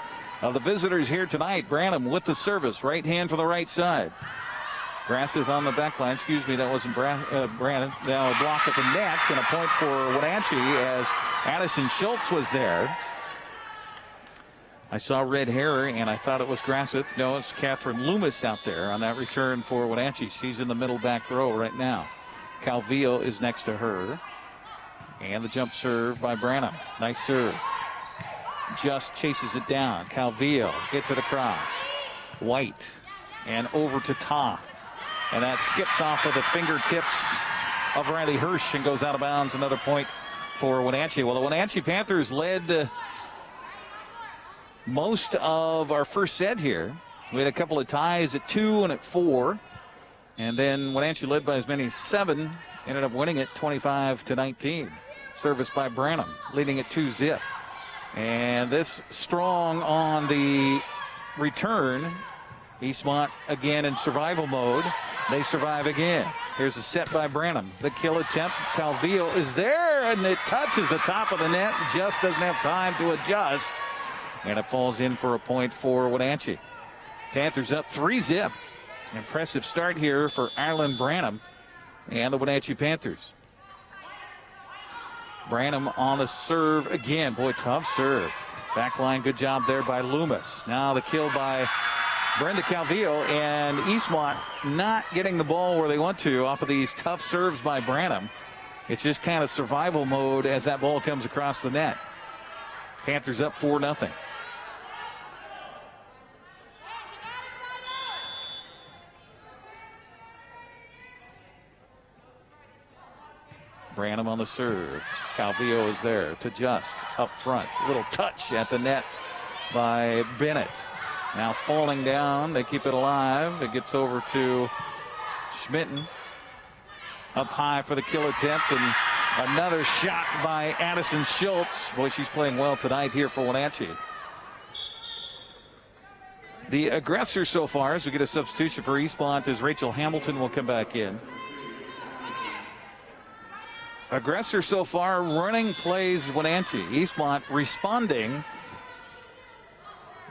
of the visitors here tonight. Branham with the service, right hand for the right side. Grassley on the back line. Excuse me, that wasn't Branham. Now a block at the nets and a point for Wenatchee as Addison Schultz was there. I saw red hair and I thought it was Grassley. No, it's Catherine Loomis out there on that return for Wenatchee. She's in the middle back row right now. Calvillo is next to her. And the jump serve by Branham. Nice serve. Just chases it down. Calvillo gets it across. White and over to Toth. And that skips off of the fingertips of Riley Hirsch and goes out of bounds. Another point for Wenatchee. Well, the Wenatchee Panthers led most of our first set here. We had a couple of ties at 2 and at 4. And then Wenatchee led by as many as 7. Ended up winning it 25-19. Service by Branham, leading it 2-0. And this strong on the return. Eastmont again in survival mode. They survive again. Here's a set by Branham. The kill attempt. Calvillo is there, and it touches the top of the net. Just doesn't have time to adjust. And it falls in for a point for Wenatchee. Panthers up 3-0. Impressive start here for Ireland Branham and the Wenatchee Panthers. Branham on the serve again. Boy, tough serve. Backline, good job there by Loomis. Now the kill by Brenda Calvillo, and Eastmont not getting the ball where they want to off of these tough serves by Branham. It's just kind of survival mode as that ball comes across the net. Panthers up 4-0. Branham on the serve. Calvillo is there to just up front. A little touch at the net by Bennett. Now falling down. They keep it alive. It gets over to Schmitten. Up high for the kill attempt, and another shot by Addison Schultz. Boy, she's playing well tonight here for Wenatchee. The aggressor so far, as we get a substitution for Eastmont, is Rachel Hamilton will come back in. Aggressor so far running plays Wenatchee. Eastmont responding.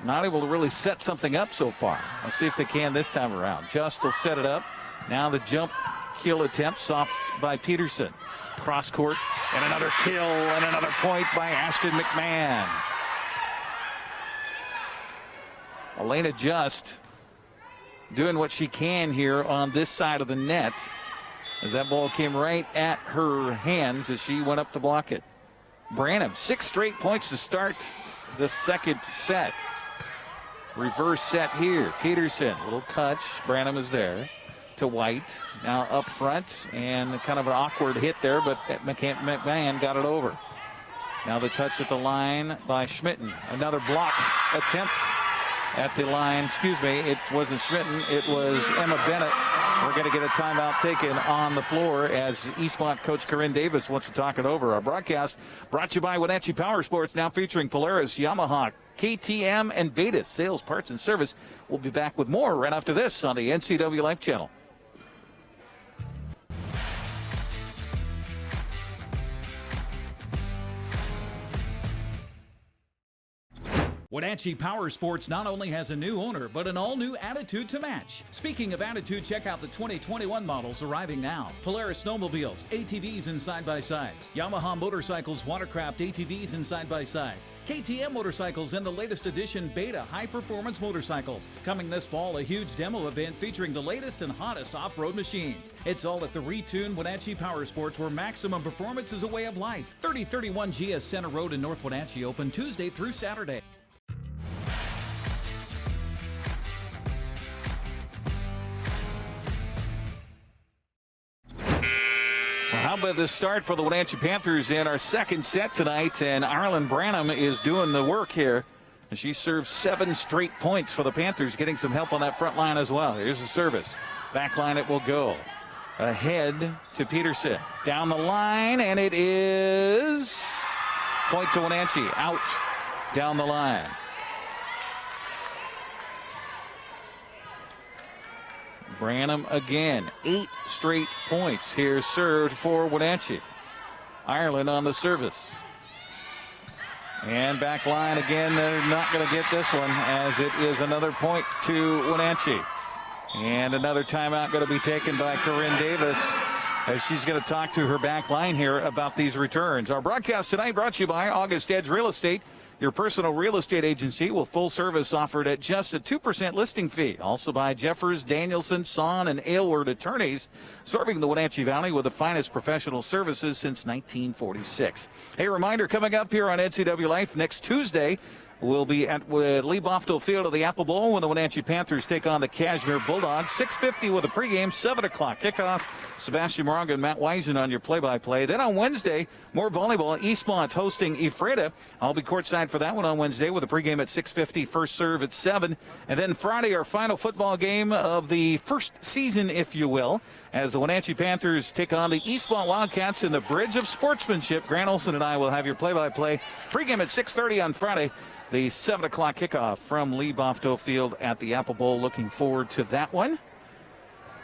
Not able to really set something up so far. Let's see if they can this time around. Just will set it up. Now the jump kill attempt, soft by Peterson. Cross court, and another kill, and another point by Ashton McMahon. Elena Just doing what she can here on this side of the net, as that ball came right at her hands as she went up to block it. Branham, 6 straight points to start the second set. Reverse set here. Peterson, little touch. Branham is there to White. Now up front, and kind of an awkward hit there, but McMahon got it over. Now the touch at the line by Schmitten. Another block attempt at the line. Excuse me, it wasn't Schmitten, it was Emma Bennett. We're going to get a timeout taken on the floor as Eastmont coach Corinne Davis wants to talk it over. Our broadcast brought to you by Wenatchee Power Sports, now featuring Polaris, Yamaha, KTM, and Beta Sales, Parts, and Service. We'll be back with more right after this on the NCWLIFE Channel. Wenatchee Power Sports not only has a new owner, but an all-new attitude to match. Speaking of attitude, check out the 2021 models arriving now. Polaris snowmobiles, ATVs, and side-by-sides. Yamaha motorcycles, watercraft, ATVs, and side-by-sides. KTM motorcycles, and the latest edition Beta high-performance motorcycles. Coming this fall, a huge demo event featuring the latest and hottest off-road machines. It's all at the retuned Wenatchee Power Sports, where maximum performance is a way of life. 3031 GS Center Road in North Wenatchee, open Tuesday through Saturday. How about this start for the Wenatchee Panthers in our second set tonight? And Ireland Branham is doing the work here. And she serves 7 straight points for the Panthers, getting some help on that front line as well. Here's the service. Back line it will go. Ahead to Peterson. Down the line, and it is point to Wenatchee. Out down the line. Branham again, 8 straight points here served for Wenatchee. Ireland on the service. And back line again, they're not going to get this one, as it is another point to Wenatchee. And another timeout going to be taken by Corinne Davis, as she's going to talk to her back line here about these returns. Our broadcast tonight brought to you by August Edge Real Estate, your personal real estate agency with full service offered at just a 2% listing fee. Also by Jeffers, Danielson, Son, and Aylward attorneys, serving the Wenatchee Valley with the finest professional services since 1946. A reminder, coming up here on NCW Life next Tuesday, we'll be at Lee Bofto Field of the Apple Bowl when the Wenatchee Panthers take on the Cashmere Bulldogs. 6:50 with a pregame, 7 o'clock kickoff. Sebastian Moronga and Matt Wiesen on your play-by-play. Then on Wednesday, more volleyball. Eastmont hosting Ephrata. I'll be courtside for that one on Wednesday with a pregame at 6:50, first serve at 7. And then Friday, our final football game of the first season, if you will, as the Wenatchee Panthers take on the Eastmont Wildcats in the Bridge of Sportsmanship. Grant Olson and I will have your play-by-play. Pregame at 6:30 on Friday. The 7 o'clock kickoff from Lee Bofto Field at the Apple Bowl. Looking forward to that one.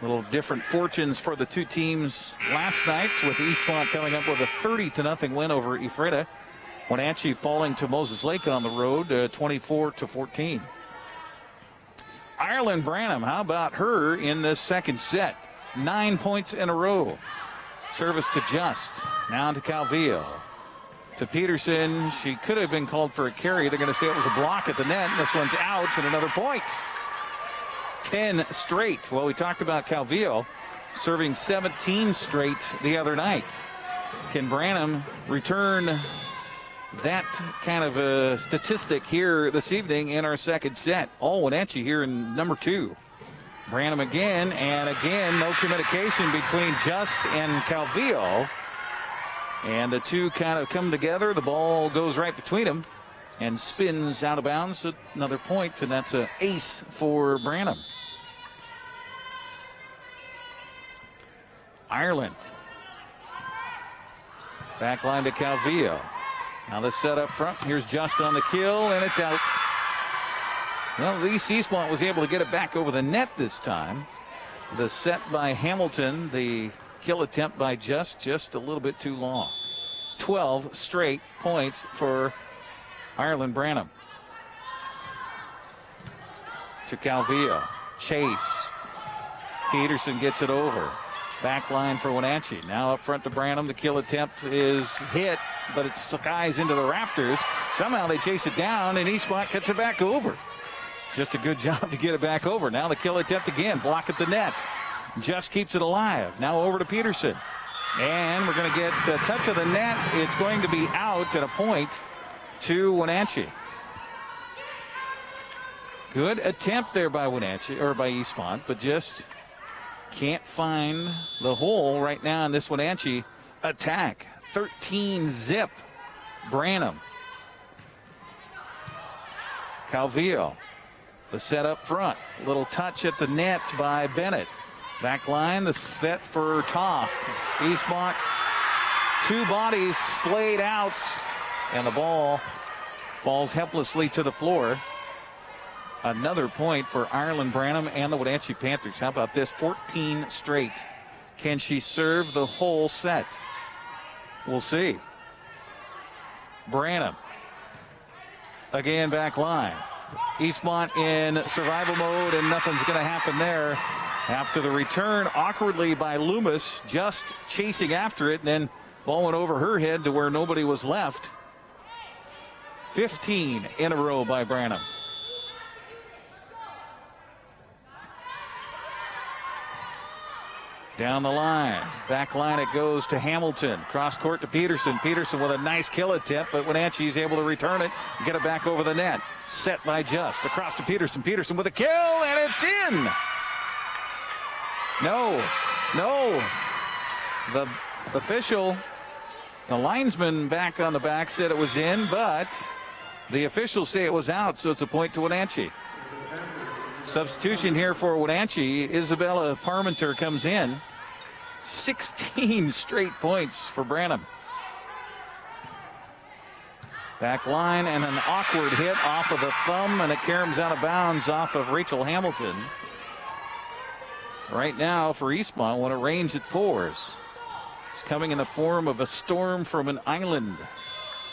Little different fortunes for the two teams last night, with Eastmont coming up with a 30-0 win over Ephrata. Wenatchee falling to Moses Lake on the road, 24-14. Ireland Branham, how about her in this second set? 9 points in a row. Service to Just. Now to Calvillo. To Peterson. She could have been called for a carry. They're going to say it was a block at the net. And this one's out and another point. 10 straight. Well, we talked about Calvillo serving 17 straight the other night. Can Branham return that kind of a statistic here this evening in our second set? All Wenatchee here in number 2. Branham again, and again, no communication between Just and Calvillo. And the two kind of come together. The ball goes right between them and spins out of bounds. Another point, and that's an ace for Branham. Ireland. Back line to Calvillo. Now the set up front. Here's Just on the kill, and it's out. Well, at least Eastmont was able to get it back over the net this time. The set by Hamilton, the kill attempt by just a little bit too long. 12 straight points for Ireland Branham. To Calvillo. Chase. Peterson gets it over. Back line for Wenatchee. Now up front to Branham. The kill attempt is hit, but it skies into the rafters. Somehow they chase it down, and Eastmont cuts it back over. Just a good job to get it back over. Now the kill attempt again. Block at the net. Just keeps it alive. Now over to Peterson. And we're going to get a touch of the net. It's going to be out at a point to Wenatchee. Good attempt there by Wenatchee, or by Eastmont, but just can't find the hole right now in this Wenatchee attack. 13-zip. Branham. Calvillo. The set up front. Little touch at the net by Bennett. Back line, the set for Toth. Eastmont, two bodies splayed out, and the ball falls helplessly to the floor. Another point for Ireland Branham and the Wenatchee Panthers. How about this? 14 straight. Can she serve the whole set? We'll see. Branham. Again, back line. Eastmont in survival mode, and nothing's going to happen there. After the return awkwardly by Loomis, just chasing after it, and then ball went over her head to where nobody was left. 15 in a row by Branham. Down the line. Back line it goes to Hamilton. Cross court to Peterson. Peterson with a nice kill attempt, but Wenatchee's able to return it and get it back over the net. Set by Just. Across to Peterson. Peterson with a kill, and it's in! No. The official, the linesman back on the back said it was in, but the officials say it was out, so it's a point to Wenatchee. Substitution here for Wenatchee. Isabella Parmenter comes in. 16 straight points for Branham. Back line and an awkward hit off of the thumb, and it caroms out of bounds off of Rachel Hamilton. Right now for Eastmont, when it rains, it pours. It's coming in the form of a storm from an island,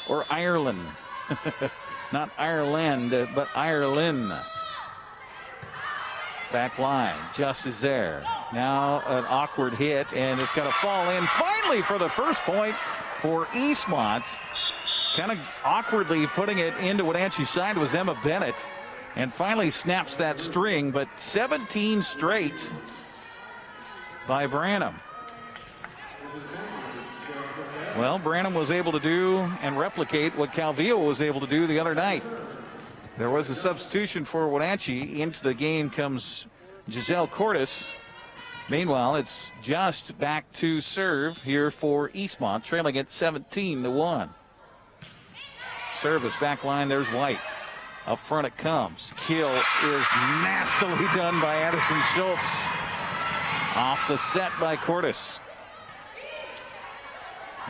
or Ireland. Not Ireland, but Ireland. Back line, Just is there. Now an awkward hit, and it's going to fall in finally for the first point for Eastmont. Kind of awkwardly putting it into Wenatchee's side was Emma Bennett, and finally snaps that string, but 17 straight by Branham. Well, Branham was able to do and replicate what Calvillo was able to do the other night. There was a substitution for Wenatchee. Into the game comes Giselle Cordes. Meanwhile, it's Just back to serve here for Eastmont, trailing at 17-1. Service back line, there's White. Up front it comes. Kill is nastily done by Addison Schultz. Off the set by Cordes.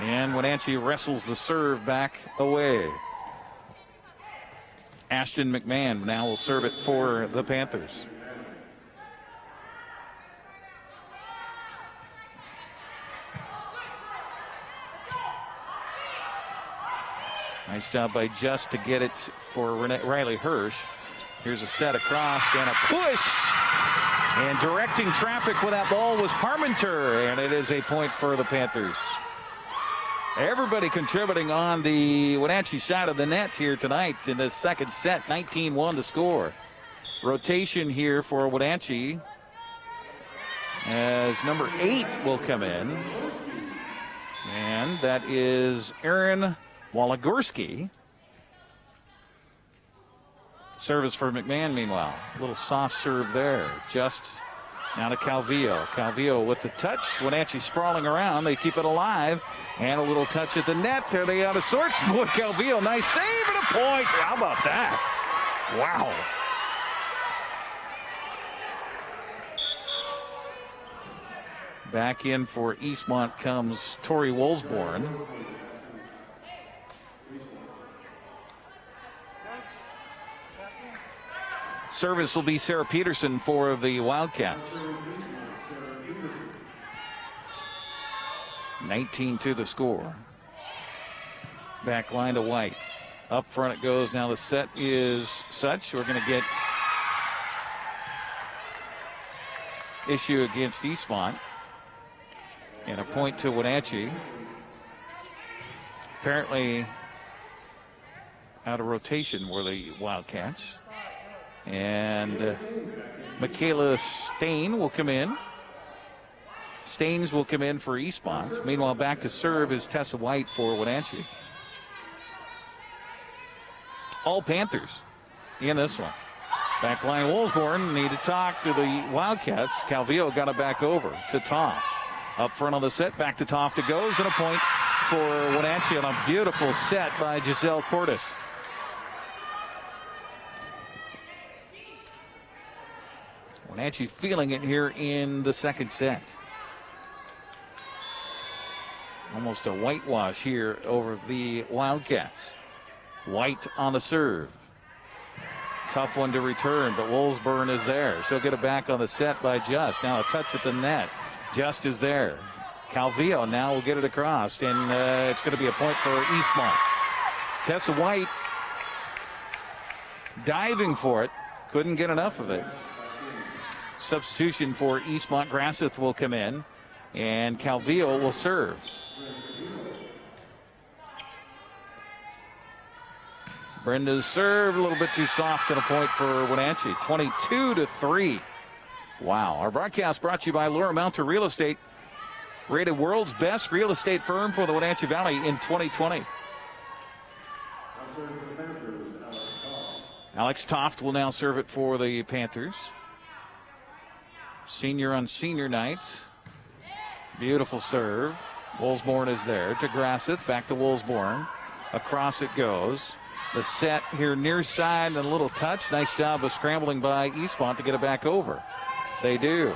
And Wenatchee wrestles the serve back away. Ashton McMahon now will serve it for the Panthers. Nice job by Just to get it for Riley Hirsch. Here's a set across and a push. And directing traffic with that ball was Parmenter, and it is a point for the Panthers. Everybody contributing on the Wenatchee side of the net here tonight in this second set. 19-1 to score. Rotation here for Wenatchee as number 8 will come in. And that is Aaron Walagorski. Service for McMahon, meanwhile. A little soft serve there. Just now to Calvillo. Calvillo with the touch. Wenatchee sprawling around. They keep it alive. And a little touch at the net. Are they out of sorts? Boy, Calvillo, nice save and a point. How about that? Wow. Back in for Eastmont comes Tori Wolsborn. Service will be Sarah Peterson for the Wildcats. 19-2 the score. Back line to White. Up front it goes. Now the set is such. We're going to get issue against Eastmont. And a point to Wenatchee. Apparently out of rotation were the Wildcats. And Michaela Stain will come in. Staines will come in for Eastmont. Meanwhile, back to serve is Tessa White for Wenatchee. All Panthers in this one. Backline Wolfborn need to talk to the Wildcats. Calvillo got it back over to Toth. Up front on the set, back to Toth it goes, and a point for Wenatchee on a beautiful set by Giselle Cordes. Wenatchee feeling it here in the second set. Almost a whitewash here over the Wildcats. White on the serve. Tough one to return, but Wolfsburn is there. She'll get it back on the set by Just. Now a touch at the net. Just is there. Calvillo now will get it across, and it's going to be a point for Eastmont. Tessa White diving for it. Couldn't get enough of it. Substitution for Eastmont. Grasseth will come in, and Calvillo will serve. Brenda's serve a little bit too soft and a point for Wenatchee. 22-3. Wow. Our broadcast brought to you by Laura Mountain Real Estate, rated world's best real estate firm for the Wenatchee Valley in 2020. Alex Toft will now serve it for the Panthers. Senior on senior night. Beautiful serve. Wolfsborn is there to Grasseth. Back to Wolfsborn. Across it goes. The set here near side and a little touch. Nice job of scrambling by Eastmont to get it back over. They do.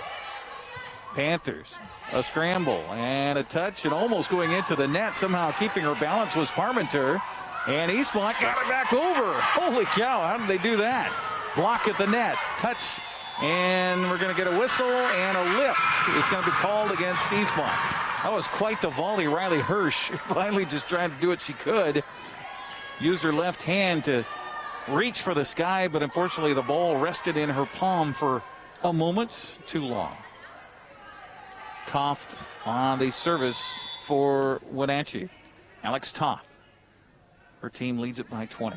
Panthers, a scramble and a touch and almost going into the net. Somehow keeping her balance was Parmenter. And Eastmont got it back over. Holy cow, how did they do that? Block at the net, touch, and we're going to get a whistle and a lift is going to be called against Eastmont. That was quite the volley. Riley Hirsch finally just trying to do what she could. Used her left hand to reach for the sky, but unfortunately the ball rested in her palm for a moment too long. Toth on the service for Wenatchee. Alex Toth. Her team leads it by 20.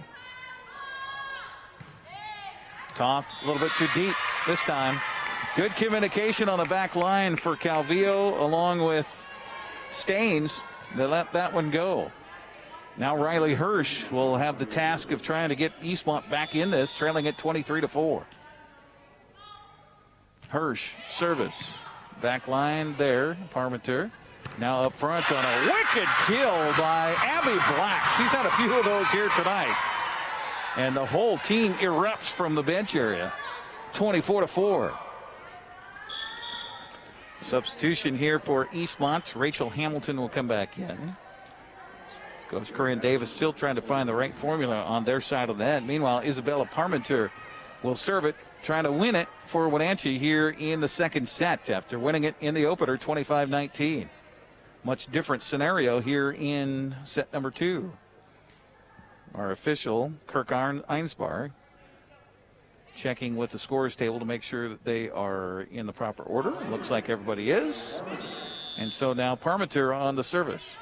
Toth a little bit too deep this time. Good communication on the back line for Calvillo along with Staines. They let that one go. Now Riley Hirsch will have the task of trying to get Eastmont back in this, trailing at 23-4. Hirsch, service. Back line there, Parmenter. Now up front on a wicked kill by Abby Black. She's had a few of those here tonight. And the whole team erupts from the bench area. 24-4. Substitution here for Eastmont. Rachel Hamilton will come back in. Coach Corinne Davis still trying to find the right formula on their side of that. Meanwhile, Isabella Parmenter will serve it, trying to win it for Wenatchee here in the second set after winning it in the opener 25-19. Much different scenario here in set number 2. Our official, Kirk Einsbar, checking with the scores table to make sure that they are in the proper order. Looks like everybody is. And so now Parmenter on the service.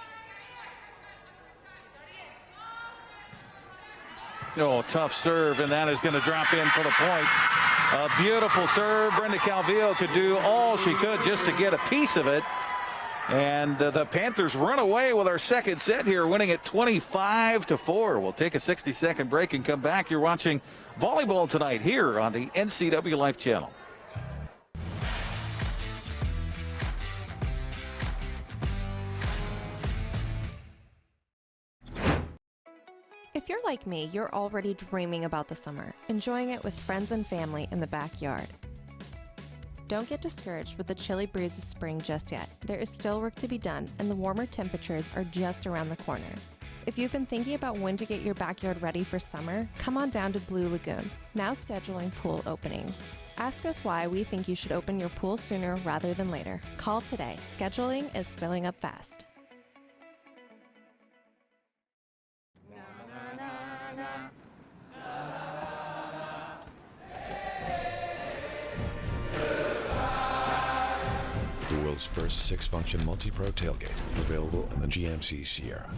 Oh, tough serve, and that is going to drop in for the point. A beautiful serve. Brenda Calvillo could do all she could just to get a piece of it. And the Panthers run away with our second set here, winning it 25-4. We'll take a 60-second break and come back. You're watching volleyball tonight here on the NCWLIFE Channel. If you're like me, you're already dreaming about the summer, enjoying it with friends and family in the backyard. Don't get discouraged with the chilly breeze of spring just yet. There is still work to be done, and the warmer temperatures are just around the corner. If you've been thinking about when to get your backyard ready for summer, come on down to Blue Lagoon, now scheduling pool openings. Ask us why we think you should open your pool sooner rather than later. Call today. Scheduling is filling up fast. The world's first 6-function multi-pro tailgate, available in the GMC Sierra.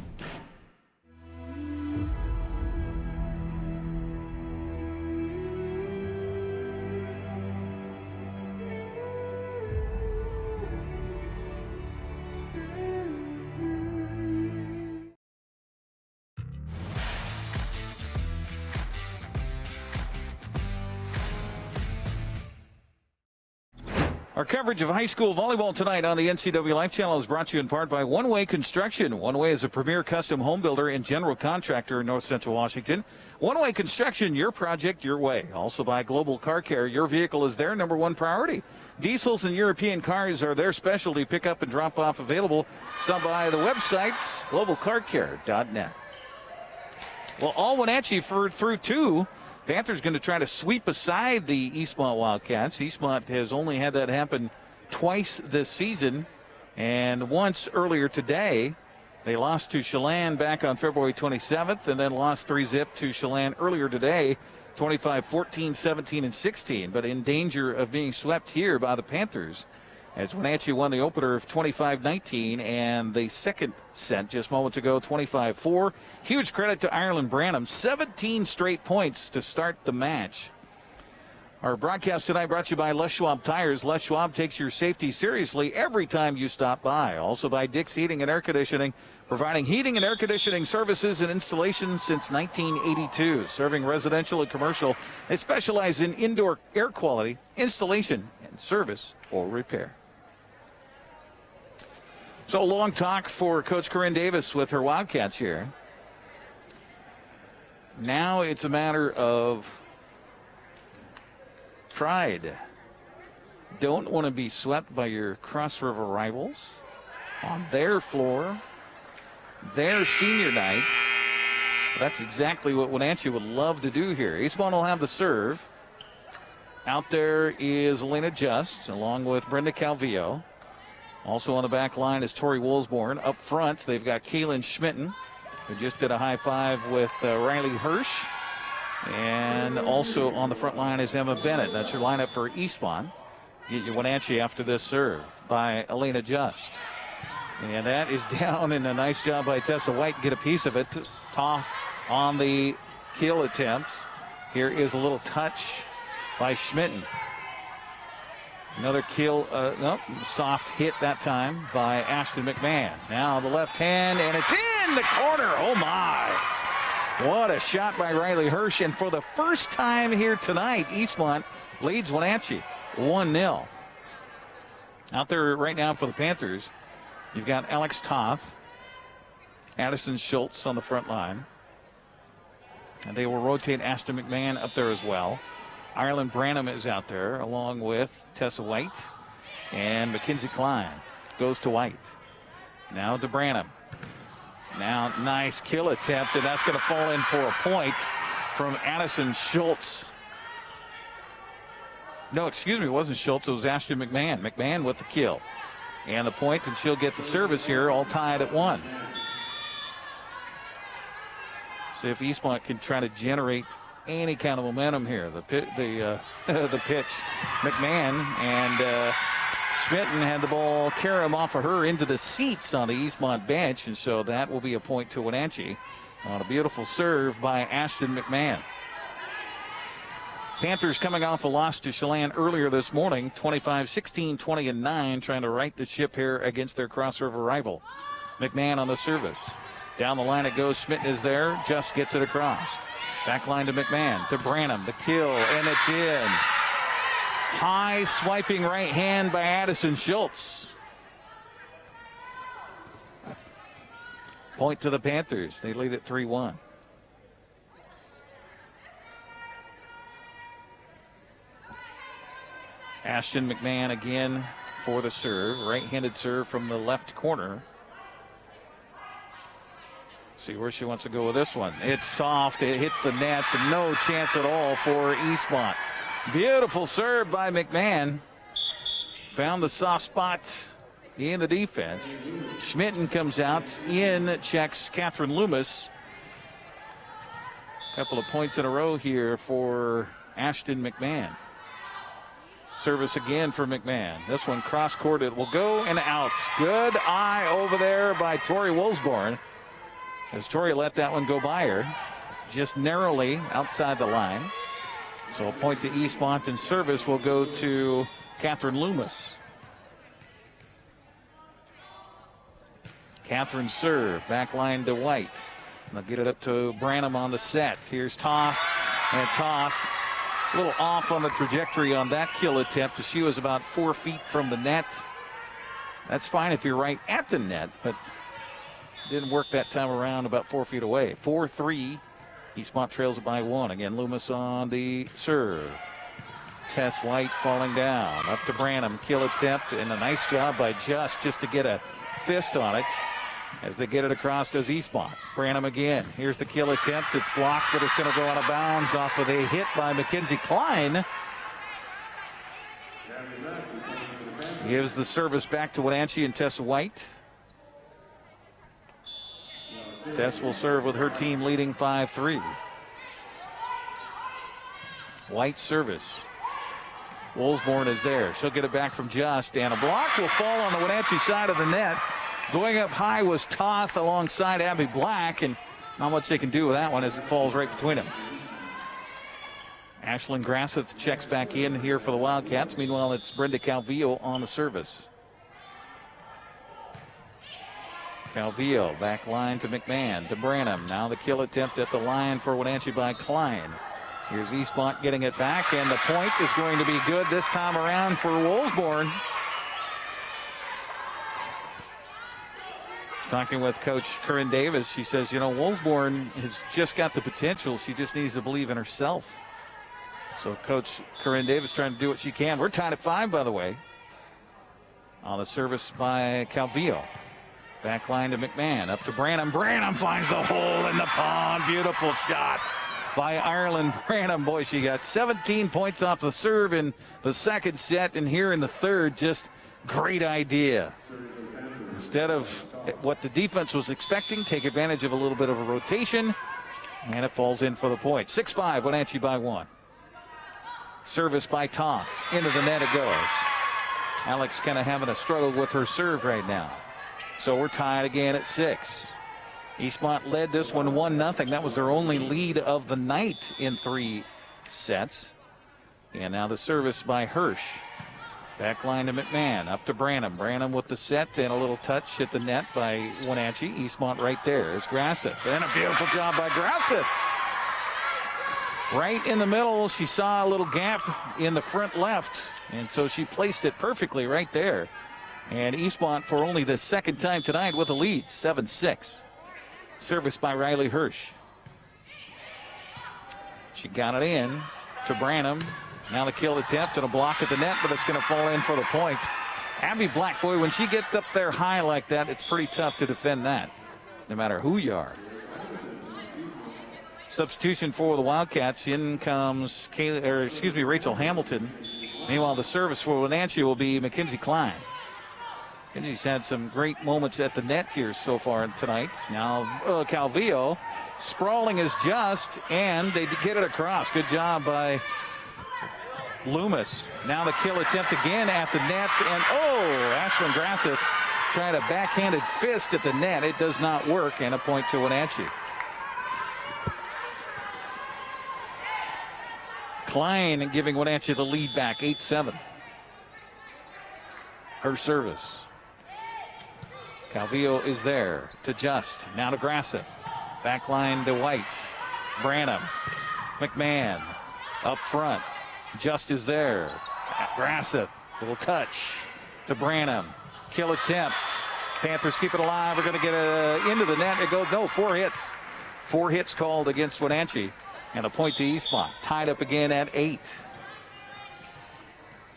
Our coverage of high school volleyball tonight on the NCWLIFE Channel is brought to you in part by One Way Construction. One Way is a premier custom home builder and general contractor in North Central Washington. One Way Construction, your project, your way. Also by Global Car Care, your vehicle is their #1 priority. Diesels and European cars are their specialty. Pick up and drop off available. Stop by the websites, globalcarcare.net. Well, all Wenatchee through two. Panthers going to try to sweep aside the Eastmont Wildcats. Eastmont has only had that happen twice this season, and once earlier today. They lost to Chelan back on February 27th, and then lost 3-zip to Chelan earlier today, 25-14, 17, and 16, but in danger of being swept here by the Panthers, as Wenatchee won the opener of 25-19 and the second set just moments ago, 25-4. Huge credit to Ireland Branham, 17 straight points to start the match. Our broadcast tonight brought to you by Les Schwab Tires. Les Schwab takes your safety seriously every time you stop by. Also by Dick's Heating and Air Conditioning, providing heating and air conditioning services and installations since 1982. Serving residential and commercial. They specialize in indoor air quality, installation, and service or repair. So long talk for Coach Corinne Davis with her Wildcats here. Now it's a matter of pride. Don't want to be swept by your Cross River rivals on their floor, their senior night. That's exactly what Wenatchee would love to do here. Eastmont will have the serve. Out there is Elena Just, along with Brenda Calvillo. Also on the back line is Tori Woolsborne. Up front, they've got Kaylin Schmitten, who just did a high five with Riley Hirsch. And also on the front line is Emma Bennett. That's your lineup for Eastmont. Get your Wenatchee after this serve by Elena Just. And that is down, and a nice job by Tessa White to get a piece of it. Toth on the kill attempt. Here is a little touch by Schmitten. Another kill, soft hit that time by Ashton McMahon. Now the left hand, and it's in the corner. Oh, my. What a shot by Riley Hirsch. And for the first time here tonight, Eastmont leads Wenatchee 1-0. Out there right now for the Panthers, you've got Alex Toth, Addison Schultz on the front line. And they will rotate Ashton McMahon up there as well. Ireland Branham is out there along with Tessa White, and Mackenzie Klein goes to White. Now to Branham. Now nice kill attempt, and that's going to fall in for a point from Addison Schultz. No, excuse me, it wasn't Schultz, it was Ashton McMahon. McMahon with the kill and the point, and she'll get the service here, all tied at 1. See if Eastmont can try to generate any kind of momentum here. The pitch, McMahon and Schmitten had the ball carry him off of her into the seats on the Eastmont bench, and so that will be a point to Wenatchee on a beautiful serve by Ashton McMahon. Panthers coming off a loss to Chelan earlier this morning, 25-16, 20-9, trying to right the ship here against their Cross River rival. McMahon on the service. Down the line it goes. Schmitten is there, just gets it across. Back line to McMahon, to Branham, the kill, and it's in. High swiping right hand by Addison Schultz. Point to the Panthers. They lead at 3-1. Ashton McMahon again for the serve. Right-handed serve from the left corner. See where she wants to go with this one. It's soft. It hits the net. No chance at all for Eastmont. Beautiful serve by McMahon. Found the soft spot in the defense. Schmitten comes out. In checks Catherine Loomis. Couple of points in a row here for Ashton McMahon. Service again for McMahon. This one cross court. It will go and out. Good eye over there by Tori Wolsborn. As Tori let that one go by her. Just narrowly outside the line. So a point to Eastmont, and service will go to Catherine Loomis. Catherine serve, back line to White. And they'll get it up to Branham on the set. Here's Toth, and Toth a little off on the trajectory on that kill attempt. She was about 4 feet from the net. That's fine if you're right at the net, but didn't work that time around, about 4 feet away. 4-3. Eastmont trails it by 1. Again, Loomis on the serve. Tess White falling down. Up to Branham. Kill attempt, and a nice job by just to get a fist on it as they get it across to Eastmont. Branham again. Here's the kill attempt. It's blocked, but it's going to go out of bounds off of a hit by Mackenzie Klein. Gives the service back to Wenatchee and Tessa White. Tess will serve with her team leading 5-3. White service. Wolsborn is there. She'll get it back from Just, and a block will fall on the Wenatchee side of the net. Going up high was Toth alongside Abby Black, and not much they can do with that one as it falls right between them. Ashlyn Grasseth checks back in here for the Wildcats. Meanwhile, it's Brenda Calvillo on the service. Calvillo, back line to McMahon, to Branham. Now the kill attempt at the line for Wenatchee by Klein. Here's Eastmont getting it back, and the point is going to be good this time around for Wolsborn. Talking with Coach Corinne Davis, she says, you know, Wolsborn has just got the potential. She just needs to believe in herself. So Coach Corinne Davis trying to do what she can. We're tied at 5, by the way. On the service by Calvillo. Back line to McMahon, up to Branham. Branham finds the hole in the pond. Beautiful shot by Ireland Branham. Boy, she got 17 points off the serve in the second set, and here in the third, just great idea. Instead of what the defense was expecting, take advantage of a little bit of a rotation, and it falls in for the point. 6-5, Wenatchee by 1. Service by Toth. Into the net it goes. Alex kind of having a struggle with her serve right now. So we're tied again at 6. Eastmont led this one 1-0. That was their only lead of the night in 3 sets. And now the service by Hirsch. Back line to McMahon, up to Branham. Branham with the set and a little touch at the net by Wenatchee. Eastmont right there is Grasseth. And a beautiful job by Grasseth. Right in the middle, she saw a little gap in the front left, and so she placed it perfectly right there. And Eastmont, for only the second time tonight, with a lead, 7-6. Service by Riley Hirsch. She got it in to Branham. Now the kill attempt and a block at the net, but it's going to fall in for the point. Abby Black, boy, when she gets up there high like that, it's pretty tough to defend that, no matter who you are. Substitution for the Wildcats. In comes Rachel Hamilton. Meanwhile, the service for Wenatchee will be Mackenzie Klein. And he's had some great moments at the net here so far tonight. Now Calvillo sprawling is just, and they get it across. Good job by Loomis. Now the kill attempt again at the net, and Ashlyn Grasseth trying a backhanded fist at the net. It does not work, and a point to Wenatchee. Klein giving Wenatchee the lead back, 8-7. Her service. Calvillo is there to Just. Now to Grasseth. Back line to White. Branham. McMahon up front. Just is there. Grasseth. Little touch to Branham. Kill attempt. Panthers keep it alive. We're going to get into the net. It goes, no, 4 hits. 4 hits called against Wenatchee. And a point to Eastmont. Tied up again at 8.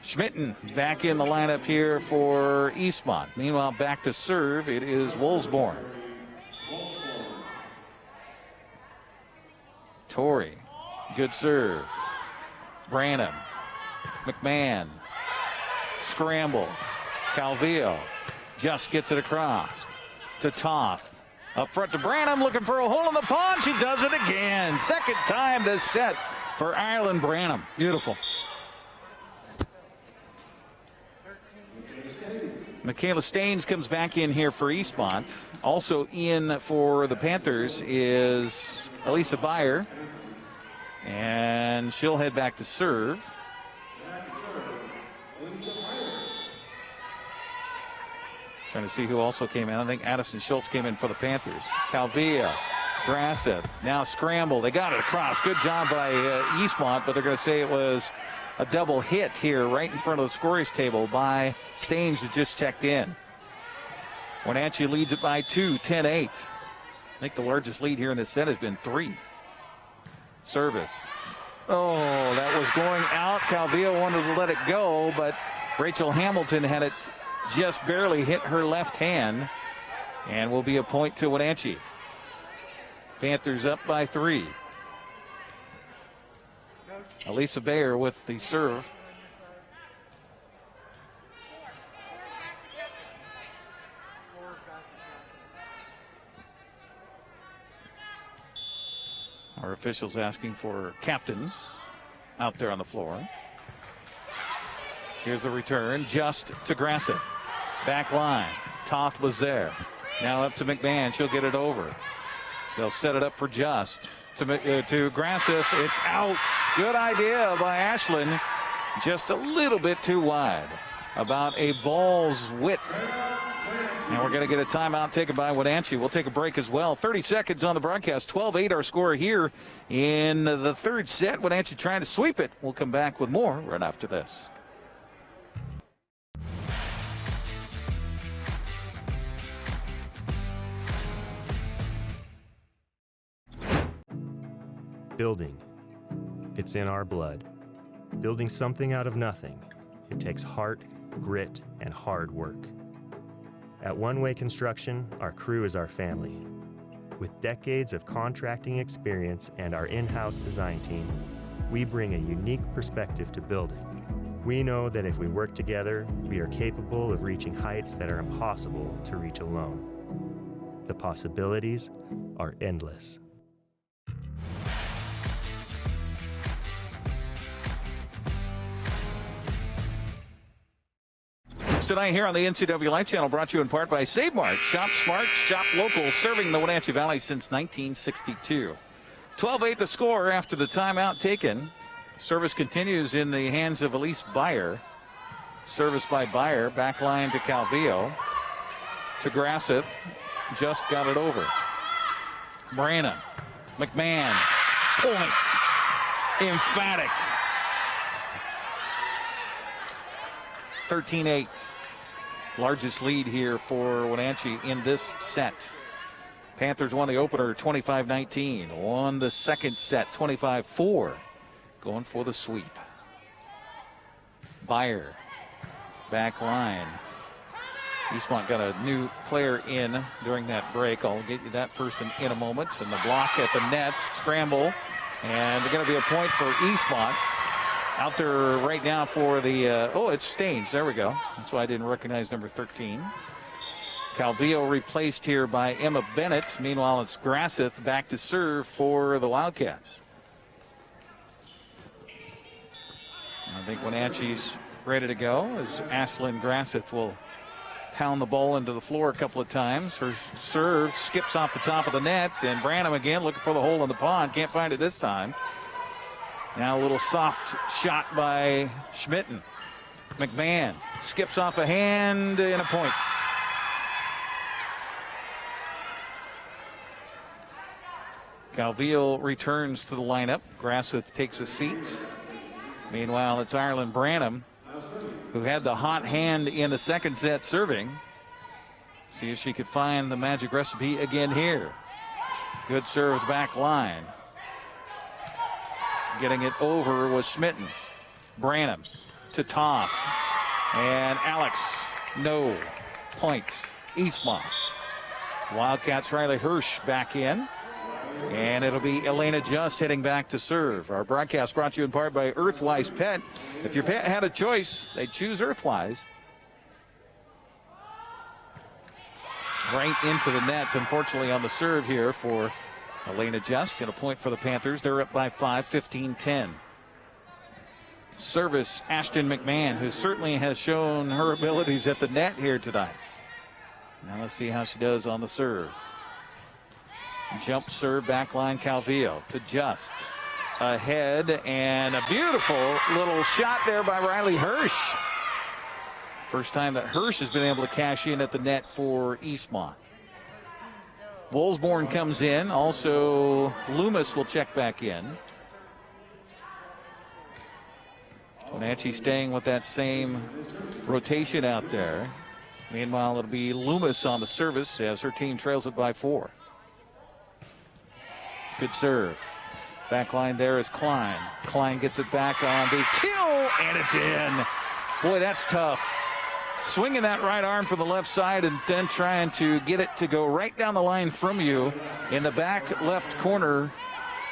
Schmitten back in the lineup here for Eastmont. Meanwhile, back to serve, it is Wolfsborn. Torrey, good serve. Branham, McMahon, scramble. Calvillo just gets it across to Toth. Up front to Branham, looking for a hole in the pond. She does it again. Second time this set for Ireland Branham. Beautiful. Michaela Staines comes back in here for Eastmont. Also in for the Panthers is Elisa Beyer. And she'll head back to serve. Trying to see who also came in. I think Addison Schultz came in for the Panthers. Calvillo, Grasseth, now scramble. They got it across. Good job by Eastmont, but they're going to say it was a double hit here right in front of the scorers table by Staines, who just checked in. Wenatchee leads it by 2, 10-8. I think the largest lead here in this set has been 3. Service. Oh, that was going out. Calvillo wanted to let it go, but Rachel Hamilton had it just barely hit her left hand, and will be a point to Wenatchee. Panthers up by 3. Elisa Bayer with the serve. Our officials asking for captains out there on the floor. Here's the return, just to Grasseth. Back line, Toth was there. Now up to McMahon, she'll get it over. They'll set it up for Just. To Grasseth, it's out. Good idea by Ashlyn. Just a little bit too wide. About a ball's width. And we're going to get a timeout taken by Wenatchee. We'll take a break as well. 30 seconds on the broadcast. 12-8 our score here in the third set. Wenatchee trying to sweep it. We'll come back with more right after this. Building. It's in our blood. Building something out of nothing. It takes heart, grit, and hard work. At One Way Construction, our crew is our family. With decades of contracting experience and our in-house design team, we bring a unique perspective to building. We know that if we work together, we are capable of reaching heights that are impossible to reach alone. The possibilities are endless. Tonight here on the NCWLIFE Channel, brought to you in part by Save Mart. Shop smart, shop local, serving the Wenatchee Valley since 1962. 12-8 the score after the timeout taken. Service continues in the hands of Elise Beyer. Service by Beyer, back line to Calvillo. To Grasseth, just got it over. Branham, McMahon, point, emphatic. 13-8. Largest lead here for Wenatchee in this set. Panthers won the opener 25-19. Won the second set 25-4. Going for the sweep. Beyer, back line. Eastmont got a new player in during that break. I'll get you that person in a moment. And the block at the net, scramble. And they're going to be a point for Eastmont. Out there right now for the, it's Staines. There we go. That's why I didn't recognize number 13. Calvillo replaced here by Emma Bennett. Meanwhile, it's Grasseth back to serve for the Wildcats. I think Wenatchee's ready to go as Ashlyn Grasseth will pound the ball into the floor a couple of times. Her serve skips off the top of the net, and Branham again looking for the hole in the pond. Can't find it this time. Now a little soft shot by Schmitten. McMahon skips off a hand and a point. Calvillo returns to the lineup. Grasseth takes a seat. Meanwhile, it's Ireland Branham, who had the hot hand in the second set serving. See if she could find the magic recipe again here. Good serve back line. Getting it over was Schmitten. Branham to Toth. And Alex, no. Point. Eastmont. Wildcats Riley Hirsch back in. And it'll be Elena Just heading back to serve. Our broadcast brought to you in part by Earthwise Pet. If your pet had a choice, they'd choose Earthwise. Right into the net, unfortunately, on the serve here for Elena Just. And a point for the Panthers. They're up by 5, 15-10. Service, Ashton McMahon, who certainly has shown her abilities at the net here tonight. Now let's see how she does on the serve. Jump serve back line Calvillo to Just. Ahead, and a beautiful little shot there by Riley Hirsch. First time that Hirsch has been able to cash in at the net for Eastmont. Woolsborne comes in. Also, Loomis will check back in. Wenatchee staying with that same rotation out there. Meanwhile, it'll be Loomis on the service as her team trails it by 4. Good serve. Back line there is Klein. Klein gets it back on the kill, and it's in. Boy, that's tough. Swinging that right arm from the left side and then trying to get it to go right down the line from you in the back left corner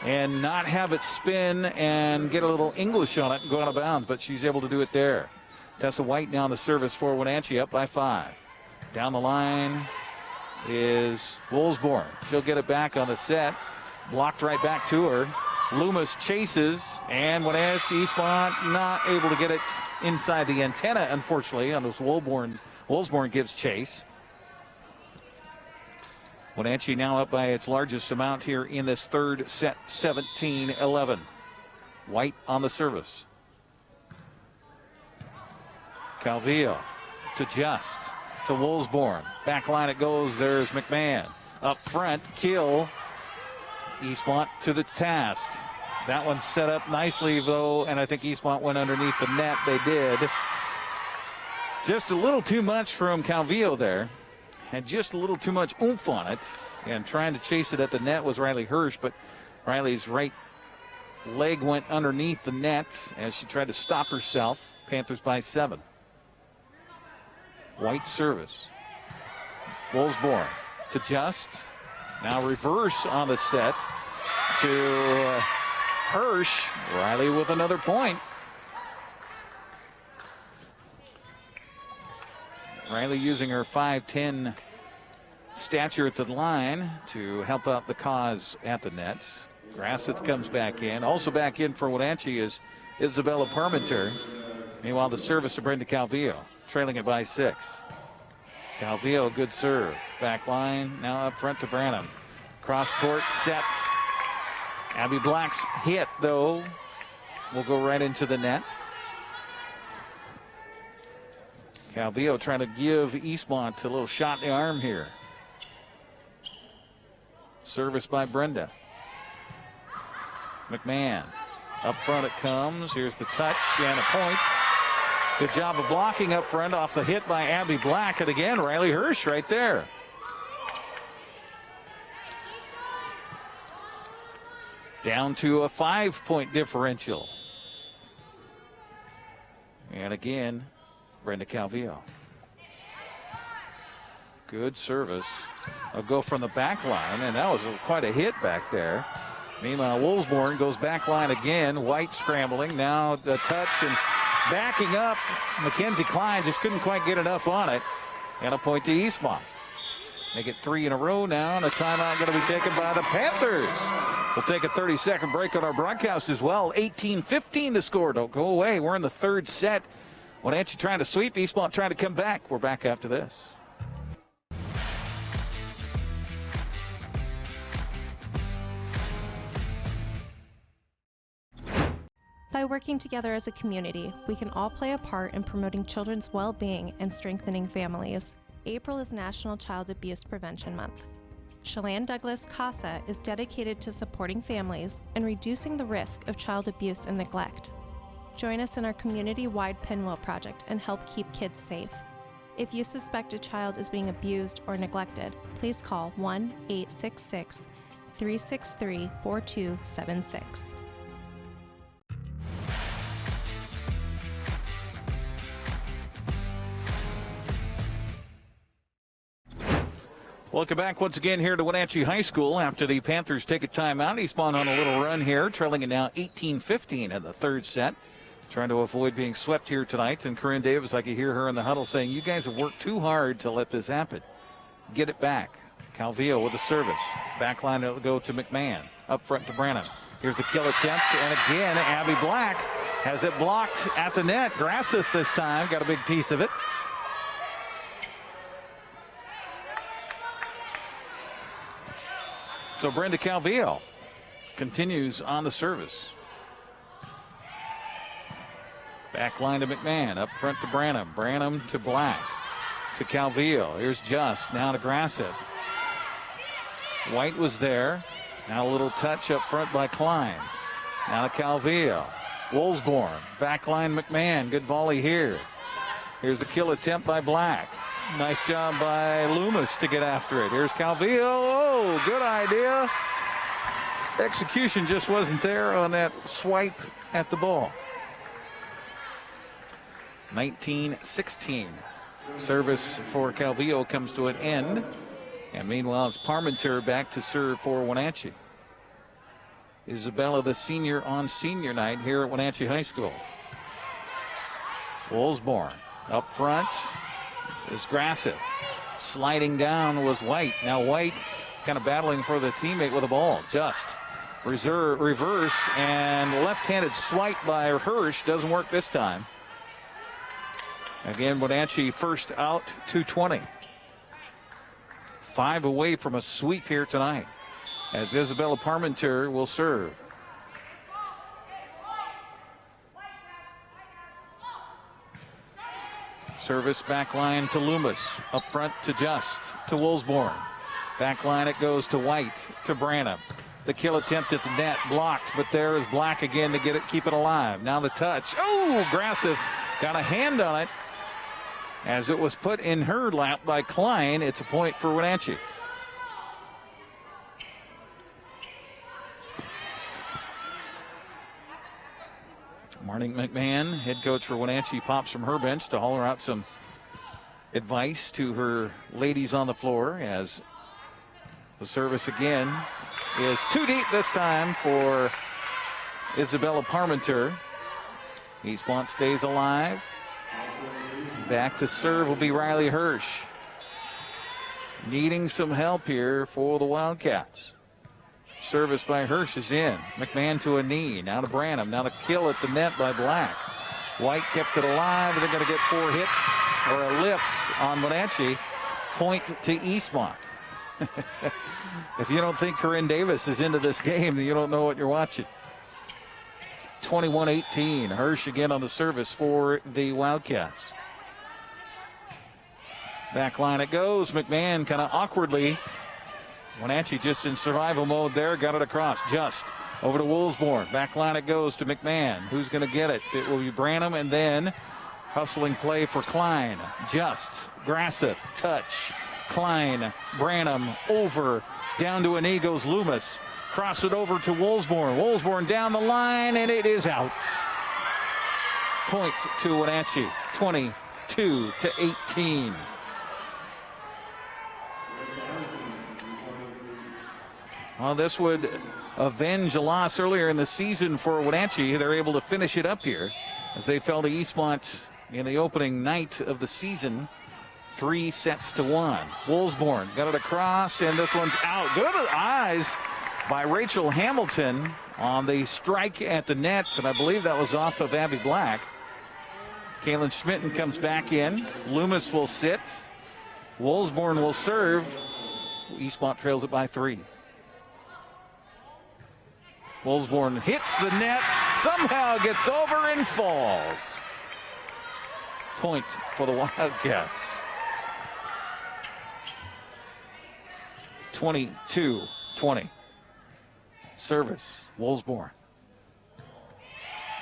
and not have it spin and get a little English on it and go out of bounds, but she's able to do it there. Tessa White now the service for Wenatchee, up by 5. Down the line is Woolsborne. She'll get it back on the set. Blocked right back to her. Loomis chases, and Wenatchee Eastmont not able to get it inside the antenna, unfortunately, on this Woolsborne gives chase. Wenatchee now up by its largest amount here in this third set, 17-11. White on the service. Calvillo to Just, to Woolsborne. Back line it goes, there's McMahon. Up front, Kill. Eastmont to the task. That one's set up nicely, though, and I think Eastmont went underneath the net. They did. Just a little too much from Calvillo there. Had just a little too much oomph on it. And trying to chase it at the net was Riley Hirsch, but Riley's right leg went underneath the net as she tried to stop herself. Panthers by 7. White service. Woolsborne to Just. Now reverse on the set to Hirsch. Riley with another point. Riley using her 5'10" stature at the line to help out the cause at the net. Grasseth comes back in. Also back in for Wenatchee is Isabella Parmenter. Meanwhile, the service to Brenda Calvillo, trailing it by 6. Calvillo, good serve. Back line, now up front to Branham. Cross court, sets. Abby Black's hit, though, will go right into the net. Calvillo trying to give Eastmont a little shot in the arm here. Service by Brenda. McMahon. Up front it comes. Here's the touch and a point. Good job of blocking up front off the hit by Abby Black. And again, Riley Hirsch right there. Down to a 5-point differential. And again, Brenda Calvillo. Good service. I'll go from the back line, and that was quite a hit back there. Meanwhile, Woolsborne goes back line again. White scrambling. Now the touch and backing up. Mackenzie Klein just couldn't quite get enough on it. And a point to Eastmont. Make it 3 in a row now, and a timeout going to be taken by the Panthers. We'll take a 30-second break on our broadcast as well. 18-15 to score. Don't go away. We're in the third set. Wenatchee trying to sweep. Eastmont trying to come back. We're back after this. By working together as a community, we can all play a part in promoting children's well-being and strengthening families. April is National Child Abuse Prevention Month. Chelan Douglas CASA is dedicated to supporting families and reducing the risk of child abuse and neglect. Join us in our community-wide Pinwheel project and help keep kids safe. If you suspect a child is being abused or neglected, please call 1-866-363-4276. Welcome back once again here to Wenatchee High School after the Panthers take a timeout. Eastmont on a little run here, trailing it now 18-15 in the third set. Trying to avoid being swept here tonight. And Corinne Davis, I could hear her in the huddle saying, you guys have worked too hard to let this happen. Get it back. Calvillo with the service. Backline will go to McMahon. Up front to Branham. Here's the kill attempt. And again, Abby Black has it blocked at the net. Grasseth this time got a big piece of it. So Brenda Calvillo continues on the service. Back line to McMahon. Up front to Branham. Branham to Black. To Calvillo. Here's Just. Now to Grassett. White was there. Now a little touch up front by Klein. Now to Calvillo. Woolsborne. Back line McMahon. Good volley here. Here's the kill attempt by Black. Nice job by Loomis to get after it. Here's Calvillo. Oh, good idea. Execution just wasn't there on that swipe at the ball. 19-16. Service for Calvillo comes to an end. And meanwhile, it's Parmenter back to serve for Wenatchee. Isabella, the senior on senior night here at Wenatchee High School. Woolsborne up front is Grassett. Sliding down was White. Now White kind of battling for the teammate with the ball. Just reverse and left-handed swipe by Hirsch. Doesn't work this time. Again, Wenatchee first out, 220. 5 away from a sweep here tonight as Isabella Parmenter will serve. Service back line to Loomis. Up front to Just. To Woolsborne. Back line it goes to White. To Branham. The kill attempt at the net. Blocked, but there is Black again to get it, keep it alive. Now the touch. Oh, Grasseth got a hand on it. As it was put in her lap by Klein, it's a point for Wenatchee. Marty Mcmahon, head coach for Wenatchee, pops from her bench to holler out some advice to her ladies on the floor as the service again is too deep this time for Isabella Parmenter. Eastmont stays alive. Back to serve will be Riley Hirsch. Needing some help here for the Wildcats. Service by Hirsch is in. McMahon to a knee. Now to Branham. Now to kill at the net by Black. White kept it alive. They're going to get 4 hits or a lift on Wenatchee. Point to Eastmont. If you don't think Corinne Davis is into this game, then you don't know what you're watching. 21-18. Hirsch again on the service for the Wildcats. Back line it goes. McMahon kind of awkwardly. Wenatchee just in survival mode there. Got it across. Just over to Woolsborne. Back line it goes to McMahon. Who's going to get it? It will be Branham, and then hustling play for Klein. Just. Grassett. Touch. Klein. Branham. Over. Down to a knee goes Loomis. Cross it over to Woolsborne. Woolsborne down the line, and it is out. Point to Wenatchee. 22-18. Well, this would avenge a loss earlier in the season for Wenatchee. They're able to finish it up here as they fell to Eastmont in the opening night of the season, 3-1. Woolsborne got it across, and this one's out. Good to the eyes by Rachel Hamilton on the strike at the net, and I believe that was off of Abby Black. Kaylin Schmitten comes back in. Loomis will sit. Woolsborne will serve. Eastmont trails it by 3. Woolsborne hits the net, somehow gets over and falls. Point for the Wildcats. 22-20. Service, Woolsborne.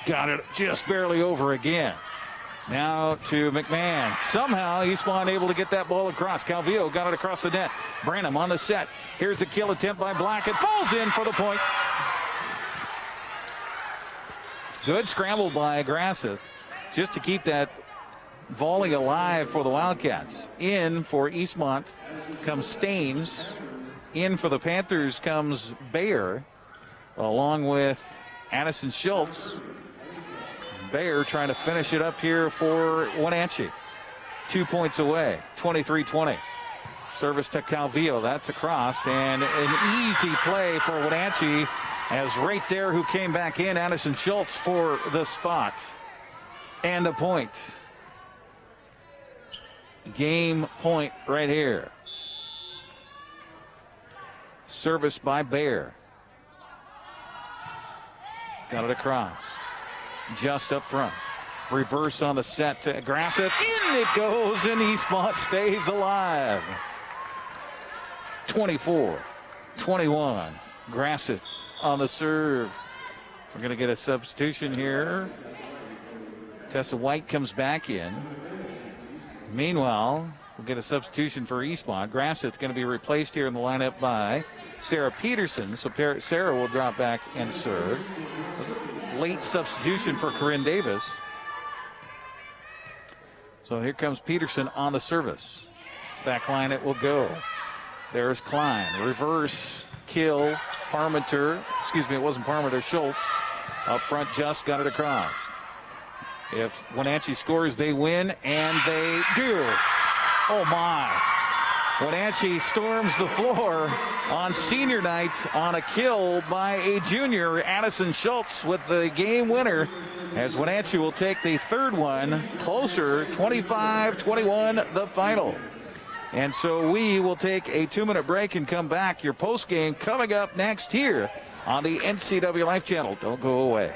Got it just barely over again. Now to McMahon. Somehow Eastmont able to get that ball across. Calvillo got it across the net. Branham on the set. Here's the kill attempt by Black. It falls in for the point. Good scramble by Grasset just to keep that volley alive for the Wildcats. In for Eastmont comes Staines. In for the Panthers comes Bayer, along with Addison Schultz. Bayer trying to finish it up here for Wenatchee. 2 points away, 23-20. Service to Calvillo, that's across, and an easy play for Wenatchee, as right there who came back in, Addison Schultz for the spot. And a point. Game point right here. Service by Bayer. Got it across. Just up front. Reverse on the set to Grasset. In it goes, and Eastmont stays alive. 24-21. Grasset on the serve. We're going to get a substitution here. Tessa White comes back in. Meanwhile, we'll get a substitution for Eastmont. Grasset's going to be replaced here in the lineup by Sarah Peterson. So Sarah will drop back and serve. Late substitution for Corinne Davis. So here comes Peterson on the service. Back line it will go. There's Klein. Reverse kill. Parmenter. Excuse me, it wasn't Parmenter. Schultz. Up front, just got it across. If Wenatchee scores, they win, and they do. Oh, my. Wenatchee storms the floor on senior night on a kill by a junior, Addison Schultz, with the game winner, as Wenatchee will take the third one closer, 25-21, the final. And so we will take a 2-minute break and come back. Your post game coming up next here on the NCWLIFE Channel. Don't go away.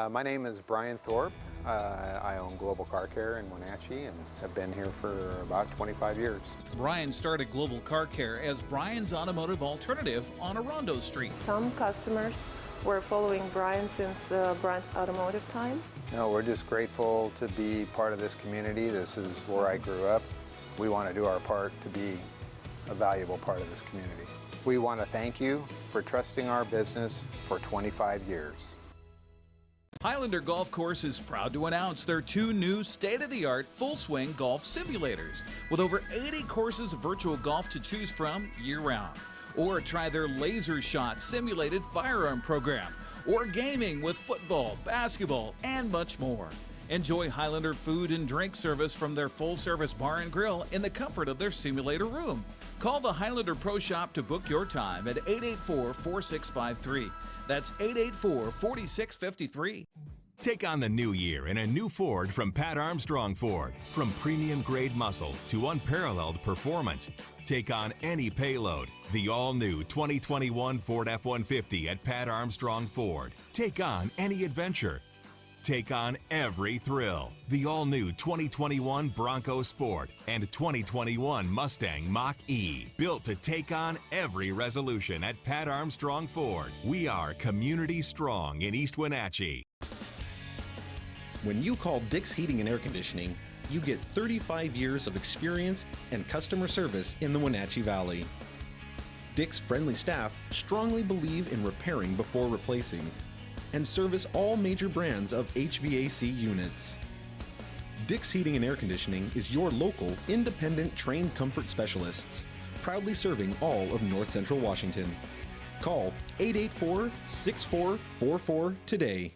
My name is Brian Thorpe. I own Global Car Care in Wenatchee and have been here for about 25 years. Brian started Global Car Care as Brian's automotive alternative on Orondo Street. Some customers were following Brian since Brian's automotive time. No, we're just grateful to be part of this community. This is where I grew up. We want to do our part to be a valuable part of this community. We want to thank you for trusting our business for 25 years. Highlander Golf Course is proud to announce their 2 new state-of-the-art full-swing golf simulators with over 80 courses of virtual golf to choose from year-round. Or try their Laser Shot simulated firearm program, or gaming with football, basketball, and much more. Enjoy Highlander food and drink service from their full-service bar and grill in the comfort of their simulator room. Call the Highlander Pro Shop to book your time at 884-4653. That's 884-4653. Take on the new year in a new Ford from Pat Armstrong Ford. From premium grade muscle to unparalleled performance. Take on any payload. The all-new 2021 Ford F-150 at Pat Armstrong Ford. Take on any adventure. Take on every thrill. The all-new 2021 Bronco Sport and 2021 Mustang Mach-E. Built to take on every resolution at Pat Armstrong Ford. We are community strong in East Wenatchee. When you call Dick's Heating and Air Conditioning, you get 35 years of experience and customer service in the Wenatchee Valley. Dick's friendly staff strongly believe in repairing before replacing and service all major brands of HVAC units. Dick's Heating and Air Conditioning is your local, independent, trained comfort specialists, proudly serving all of North Central Washington. Call 884-6444 today.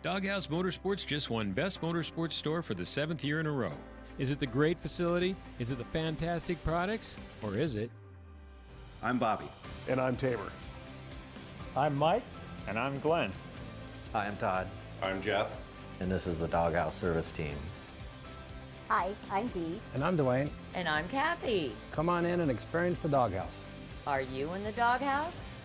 Doghouse Motorsports just won Best Motorsports Store for the 7th year in a row. Is it the great facility? Is it the fantastic products? Or is it? I'm Bobby. And I'm Tamer. I'm Mike. And I'm Glenn. Hi, I'm Todd. I'm Jeff. And this is the Doghouse Service Team. Hi, I'm Dee. And I'm Dwayne. And I'm Kathy. Come on in and experience the doghouse. Are you in the doghouse?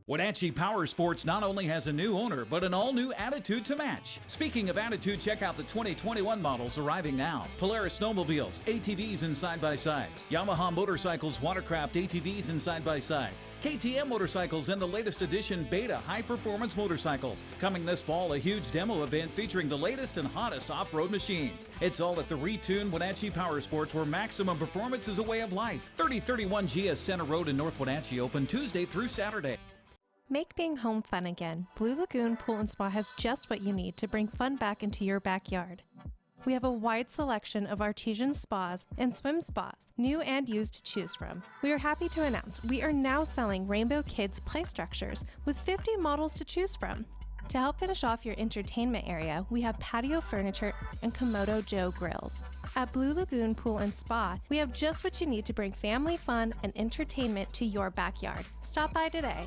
Wenatchee Power Sports not only has a new owner, but an all-new attitude to match. Speaking of attitude, check out the 2021 models arriving now. Polaris snowmobiles, ATVs and side-by-sides. Yamaha motorcycles, watercraft ATVs and side-by-sides. KTM motorcycles and the latest edition Beta high-performance motorcycles. Coming this fall, a huge demo event featuring the latest and hottest off-road machines. It's all at the retuned Wenatchee Power Sports, where maximum performance is a way of life. 3031 GS Center Road in North Wenatchee, open Tuesday through Saturday. Make being home fun again. Blue Lagoon Pool and Spa has just what you need to bring fun back into your backyard. We have a wide selection of artesian spas and swim spas, new and used to choose from. We are happy to announce we are now selling Rainbow Kids play structures with 50 models to choose from. To help finish off your entertainment area, we have patio furniture and Komodo Joe grills. At Blue Lagoon Pool and Spa, we have just what you need to bring family fun and entertainment to your backyard. Stop by today.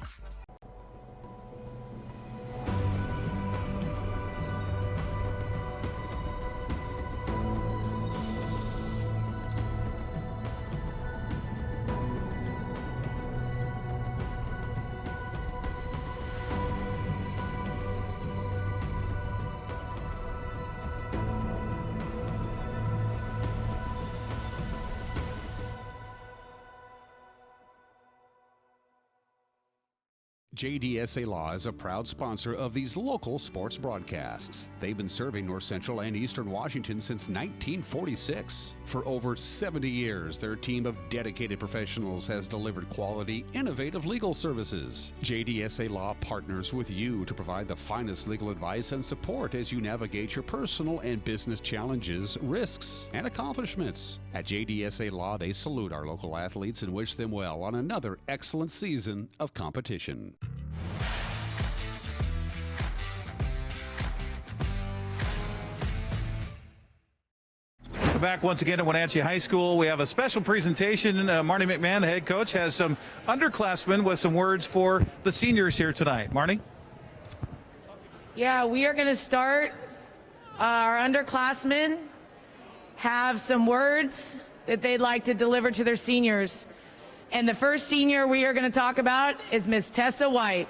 JDSA Law is a proud sponsor of these local sports broadcasts. They've been serving North Central and Eastern Washington since 1946. For over 70 years, their team of dedicated professionals has delivered quality, innovative legal services. JDSA Law partners with you to provide the finest legal advice and support as you navigate your personal and business challenges, risks, and accomplishments. At JDSA Law, they salute our local athletes and wish them well on another excellent season of competition. Back once again at Wenatchee High School. We have a special presentation. Marty Mcmahon, the head coach, has some underclassmen with some words for the seniors here tonight. Marty? Yeah, we are going to start. Our underclassmen have some words that they'd like to deliver to their seniors. And the first senior we are going to talk about is Miss Tessa White.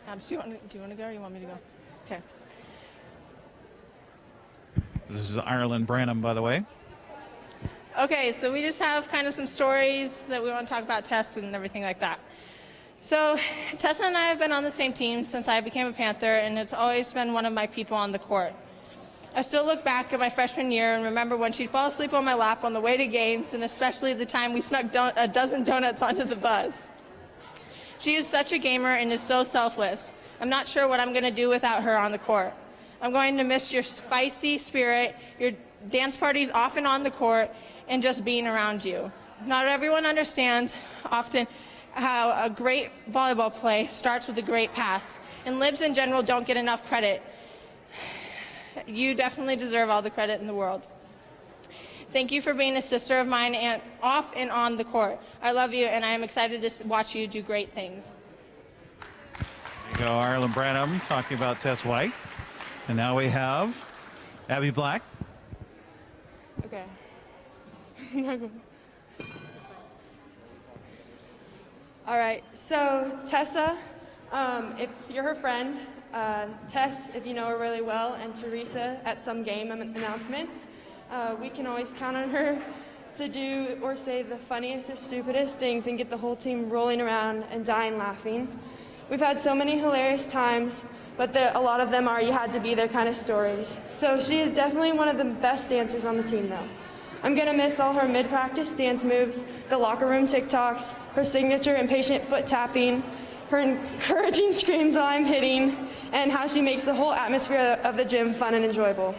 Do you want to go or you want me to go? Okay. This is Ireland Branham, by the way. Okay, so we just have kind of some stories that we want to talk about Tess and everything like that. So Tessa and I have been on the same team since I became a Panther, and it's always been one of my people on the court. I still look back at my freshman year and remember when she'd fall asleep on my lap on the way to games, and especially the time we snuck a dozen donuts onto the bus. She is such a gamer and is so selfless. I'm not sure what I'm going to do without her on the court. I'm going to miss your feisty spirit, your dance parties off and on the court, and just being around you. Not everyone understands often how a great volleyball play starts with a great pass, and libs in general don't get enough credit. You definitely deserve all the credit in the world. Thank you for being a sister of mine and off and on the court. I love you, and I am excited to watch you do great things. There you go, Ireland Branham talking about Tess White. And now we have Abby Black. Okay. All right, so Tessa, if you're her friend, Tess, if you know her really well, and Teresa at some game announcements, we can always count on her to do or say the funniest or stupidest things and get the whole team rolling around and dying laughing. We've had so many hilarious times, but a lot of them are you had to be there kind of stories. So she is definitely one of the best dancers on the team though. I'm gonna miss all her mid-practice dance moves, the locker room TikToks, her signature impatient foot tapping, her encouraging screams while I'm hitting, and how she makes the whole atmosphere of the gym fun and enjoyable.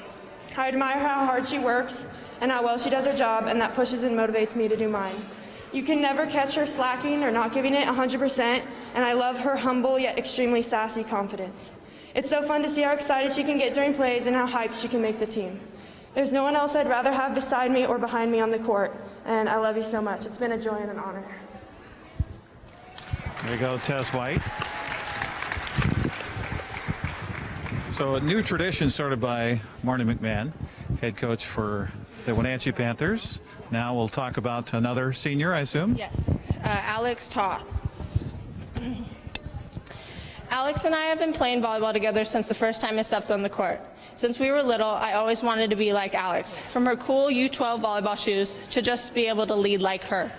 I admire how hard she works and how well she does her job, and that pushes and motivates me to do mine. You can never catch her slacking or not giving it 100%, and I love her humble yet extremely sassy confidence. It's so fun to see how excited she can get during plays and how hyped she can make the team. There's no one else I'd rather have beside me or behind me on the court, and I love you so much. It's been a joy and an honor. There you go, Tess White. So a new tradition started by Marty Mcmahon, head coach for the Wenatchee Panthers. Now we'll talk about another senior, I assume? Yes, Alex Toth. Alex and I have been playing volleyball together since the first time I stepped on the court. Since we were little, I always wanted to be like Alex, from her cool U12 volleyball shoes to just be able to lead like her.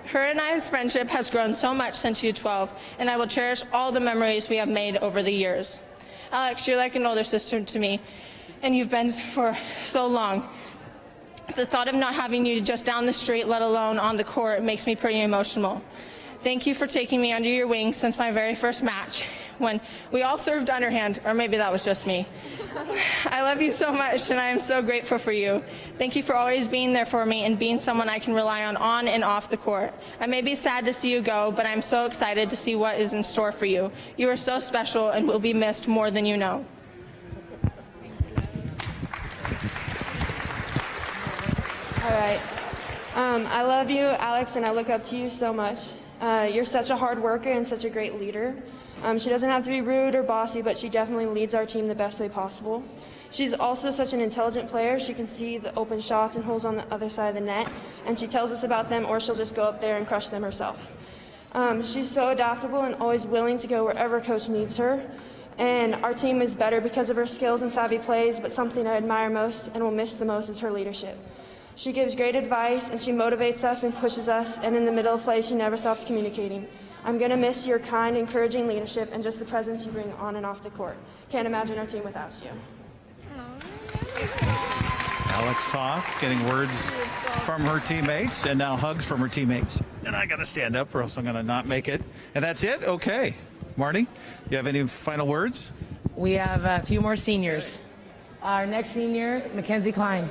Her and I's friendship has grown so much since U12, and I will cherish all the memories we have made over the years. Alex, you're like an older sister to me, and you've been for so long. The thought of not having you just down the street, let alone on the court, makes me pretty emotional. Thank you for taking me under your wing since my very first match, when we all served underhand, or maybe that was just me. I love you so much, and I am so grateful for you. Thank you for always being there for me and being someone I can rely on and off the court. I may be sad to see you go, but I'm so excited to see what is in store for you. You are so special and will be missed more than you know. All right. I love you, Alex, and I look up to you so much. You're such a hard worker and such a great leader. She doesn't have to be rude or bossy, but she definitely leads our team the best way possible. She's also such an intelligent player. She can see the open shots and holes on the other side of the net, and she tells us about them, or she'll just go up there and crush them herself. She's so adaptable and always willing to go wherever coach needs her. And our team is better because of her skills and savvy plays, but something I admire most and will miss the most is her leadership. She gives great advice, and she motivates us and pushes us, and in the middle of play, she never stops communicating. I'm going to miss your kind, encouraging leadership and just the presence you bring on and off the court. Can't imagine our team without you. Alex Toth getting words from her teammates and now hugs from her teammates. And I got to stand up or else I'm going to not make it. And that's it? Okay. Marty, you have any final words? We have a few more seniors. Our next senior, Mackenzie Klein.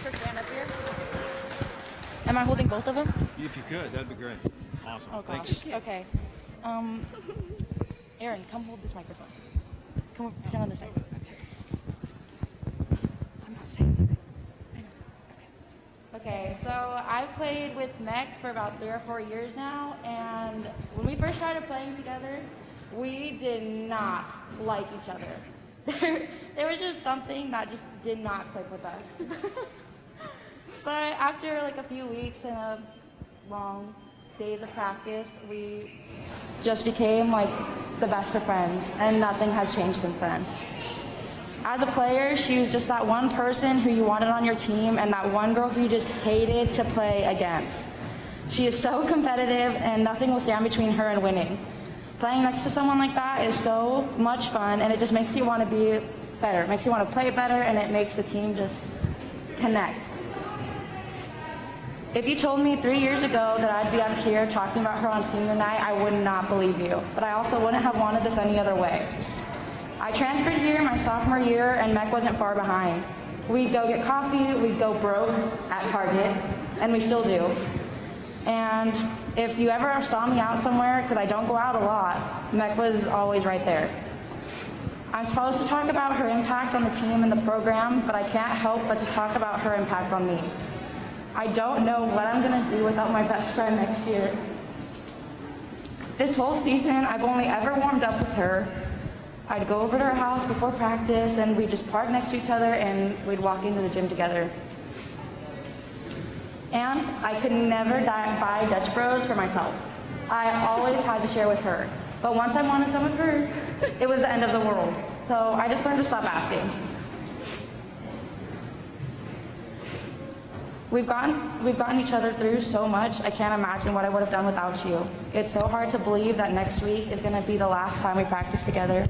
Stand up here. Am I holding both of them? If you could, that'd be great. Awesome. Oh gosh. Thank you. Okay. Aaron, come hold this microphone. Come stand on this side. I'm not saying anything. I know. Okay, so I've played with Mech for about 3 or 4 years now, and when we first started playing together, we did not like each other. There was just something that just did not click with us. But after like a few weeks and a long days of practice, we just became like the best of friends, and nothing has changed since then. As a player, she was just that one person who you wanted on your team and that one girl who you just hated to play against. She is so competitive, and nothing will stand between her and winning. Playing next to someone like that is so much fun, and it just makes you want to be better. It makes you want to play better, and it makes the team just connect. If you told me 3 years ago that I'd be up here talking about her on senior night, I would not believe you. But I also wouldn't have wanted this any other way. I transferred here my sophomore year, and Mech wasn't far behind. We'd go get coffee, we'd go broke at Target, and we still do. And if you ever saw me out somewhere, because I don't go out a lot, Mech was always right there. I'm supposed to talk about her impact on the team and the program, but I can't help but to talk about her impact on me. I don't know what I'm going to do without my best friend next year. This whole season, I've only ever warmed up with her. I'd go over to her house before practice, and we'd just park next to each other, and we'd walk into the gym together. And I could never buy Dutch Bros for myself. I always had to share with her. But once I wanted some of hers, it was the end of the world. So I just learned to stop asking. We've gotten each other through so much, I can't imagine what I would have done without you. It's so hard to believe that next week is going to be the last time we practice together,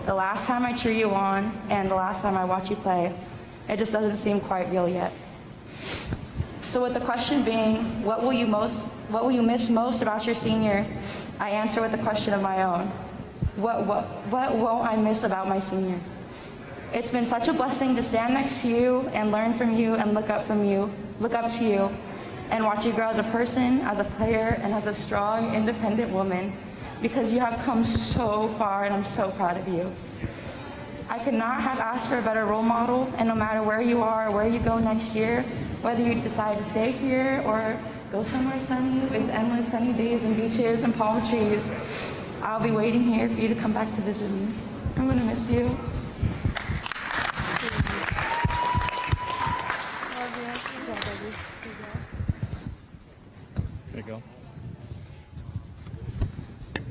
the last time I cheer you on, and the last time I watch you play. It just doesn't seem quite real yet. So with the question being, what will you miss most about your senior? I answer with a question of my own. What won't I miss about my senior? It's been such a blessing to stand next to you and learn from you and look up to you, and watch you grow as a person, as a player, and as a strong, independent woman, because you have come so far, and I'm so proud of you. I could not have asked for a better role model, and no matter where you are or where you go next year, whether you decide to stay here or go somewhere sunny with endless sunny days and beaches and palm trees, I'll be waiting here for you to come back to visit me. I'm gonna miss you. There you go.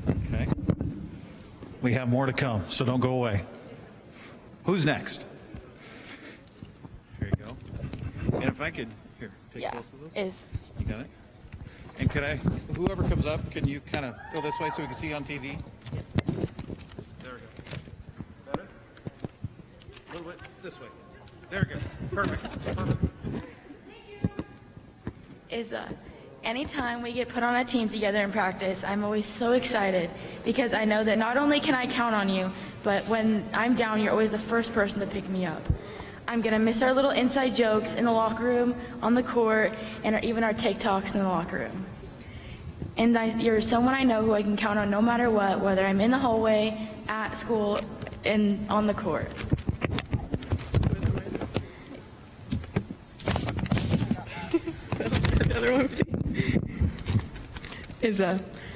Okay. We have more to come, so don't go away. Who's next? Here you go. And if I could, here, take both of those. You got it? And could I, whoever comes up, can you kind of go this way so we can see on TV? There we go. Better? A little bit this way. There we go. Perfect. Anytime we get put on a team together in practice, I'm always so excited because I know that not only can I count on you, but when I'm down, you're always the first person to pick me up. I'm going to miss our little inside jokes in the locker room, on the court, and even our TikToks in the locker room. And you're someone I know who I can count on no matter what, whether I'm in the hallway, at school, and on the court.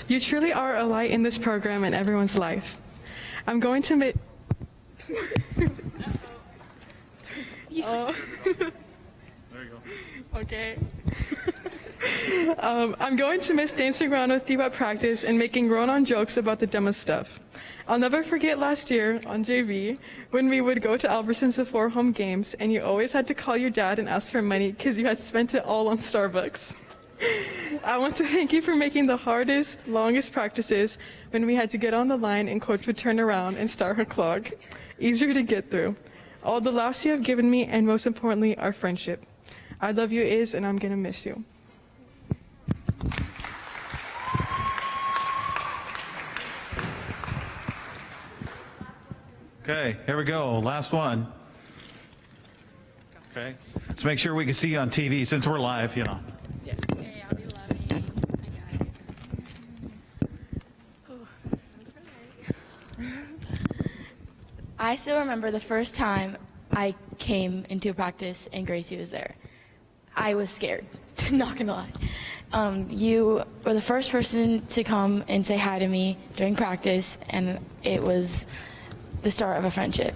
You truly are a light in this program and everyone's life. I'm going to make... There you go. Okay. I'm going to miss dancing around with you at practice and making grown-on jokes about the dumbest stuff. I'll never forget last year on JV when we would go to Albertsons before home games and you always had to call your dad and ask for money because you had spent it all on Starbucks. I want to thank you for making the hardest, longest practices when we had to get on the line and coach would turn around and start her clock easier to get through. All the laughs you have given me, and most importantly, our friendship. I love you, Iz, and I'm going to miss you. Okay, here we go. Last one. Okay, let's make sure we can see you on TV since we're live, you know. Yeah. Hey, I'll be loving. I still remember the first time I came into practice and Gracie was there. I was scared, not gonna lie. You were the first person to come and say hi to me during practice, and it was the start of a friendship.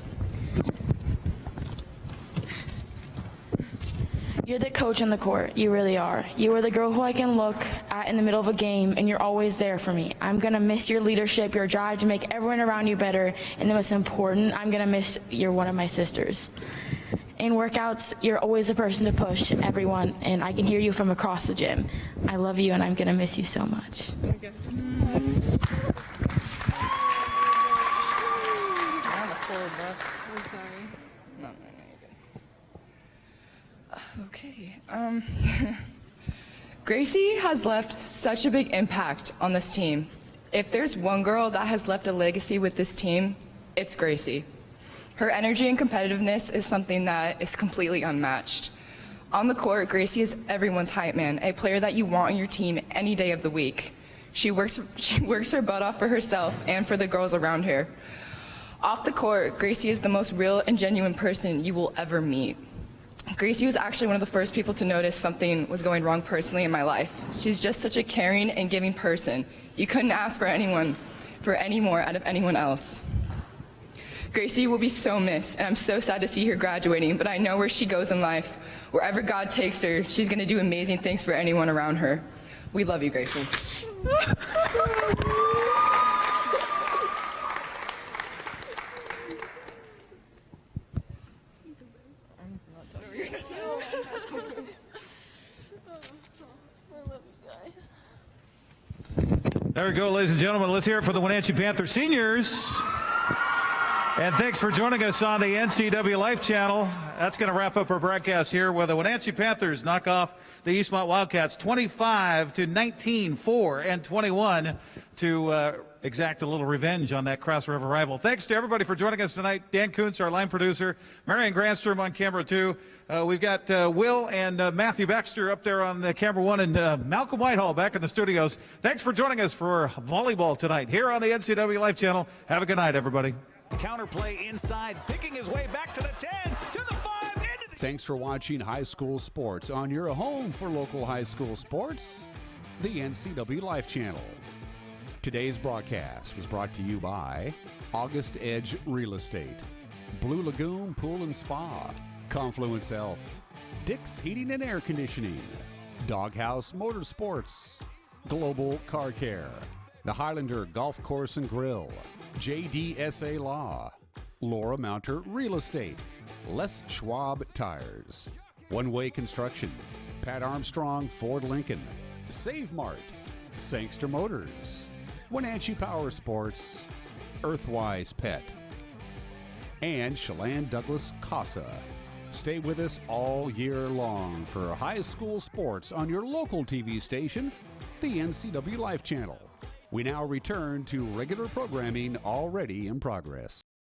You're the coach on the court, you really are. You are the girl who I can look at in the middle of a game, and you're always there for me. I'm gonna miss your leadership, your drive to make everyone around you better, and the most important, I'm gonna miss you're one of my sisters. In workouts, you're always the person to push everyone, and I can hear you from across the gym. I love you, and I'm gonna miss you so much. Okay. Gracie has left such a big impact on this team. If there's one girl that has left a legacy with this team, it's Gracie. Her energy and competitiveness is something that is completely unmatched. On the court, Gracie is everyone's hype man, a player that you want on your team any day of the week. She works her butt off for herself and for the girls around her. Off the court, Gracie is the most real and genuine person you will ever meet. Gracie was actually one of the first people to notice something was going wrong personally in my life. She's just such a caring and giving person. You couldn't ask for any more out of anyone else. Gracie will be so missed, and I'm so sad to see her graduating, but I know where she goes in life. Wherever God takes her, she's going to do amazing things for anyone around her. We love you, Gracie. There we go, ladies and gentlemen. Let's hear it for the Wenatchee Panther seniors. And thanks for joining us on the NCWLIFE Channel. That's going to wrap up our broadcast here where the Wenatchee Panthers knock off the Eastmont Wildcats 25-19, 4 and 21 to exact a little revenge on that Cross River rival. Thanks to everybody for joining us tonight. Dan Kuntz, our line producer. Marion Granstrom on camera 2. We've got Will and Matthew Baxter up there on the camera 1, and Malcolm Whitehall back in the studios. Thanks for joining us for volleyball tonight here on the NCWLIFE Channel. Have a good night, everybody. Counterplay inside, picking his way back to the 10, to the 5, into the... Thanks for watching high school sports on your home for local high school sports, the NCWLIFE Channel. Today's broadcast was brought to you by August Edge Real Estate, Blue Lagoon Pool and Spa, Confluence Health, Dick's Heating and Air Conditioning, Doghouse Motorsports, Global Car Care, the Highlander Golf Course and Grill, JDSA Law, Laura Mounter Real Estate, Les Schwab Tires, One Way Construction, Pat Armstrong Ford Lincoln, Save Mart, Sangster Motors, Wenatchee Power Sports, Earthwise Pet, and Chelan Douglas Casa. Stay with us all year long for high school sports on your local TV station, the NCWLIFE Channel. We now return to regular programming already in progress.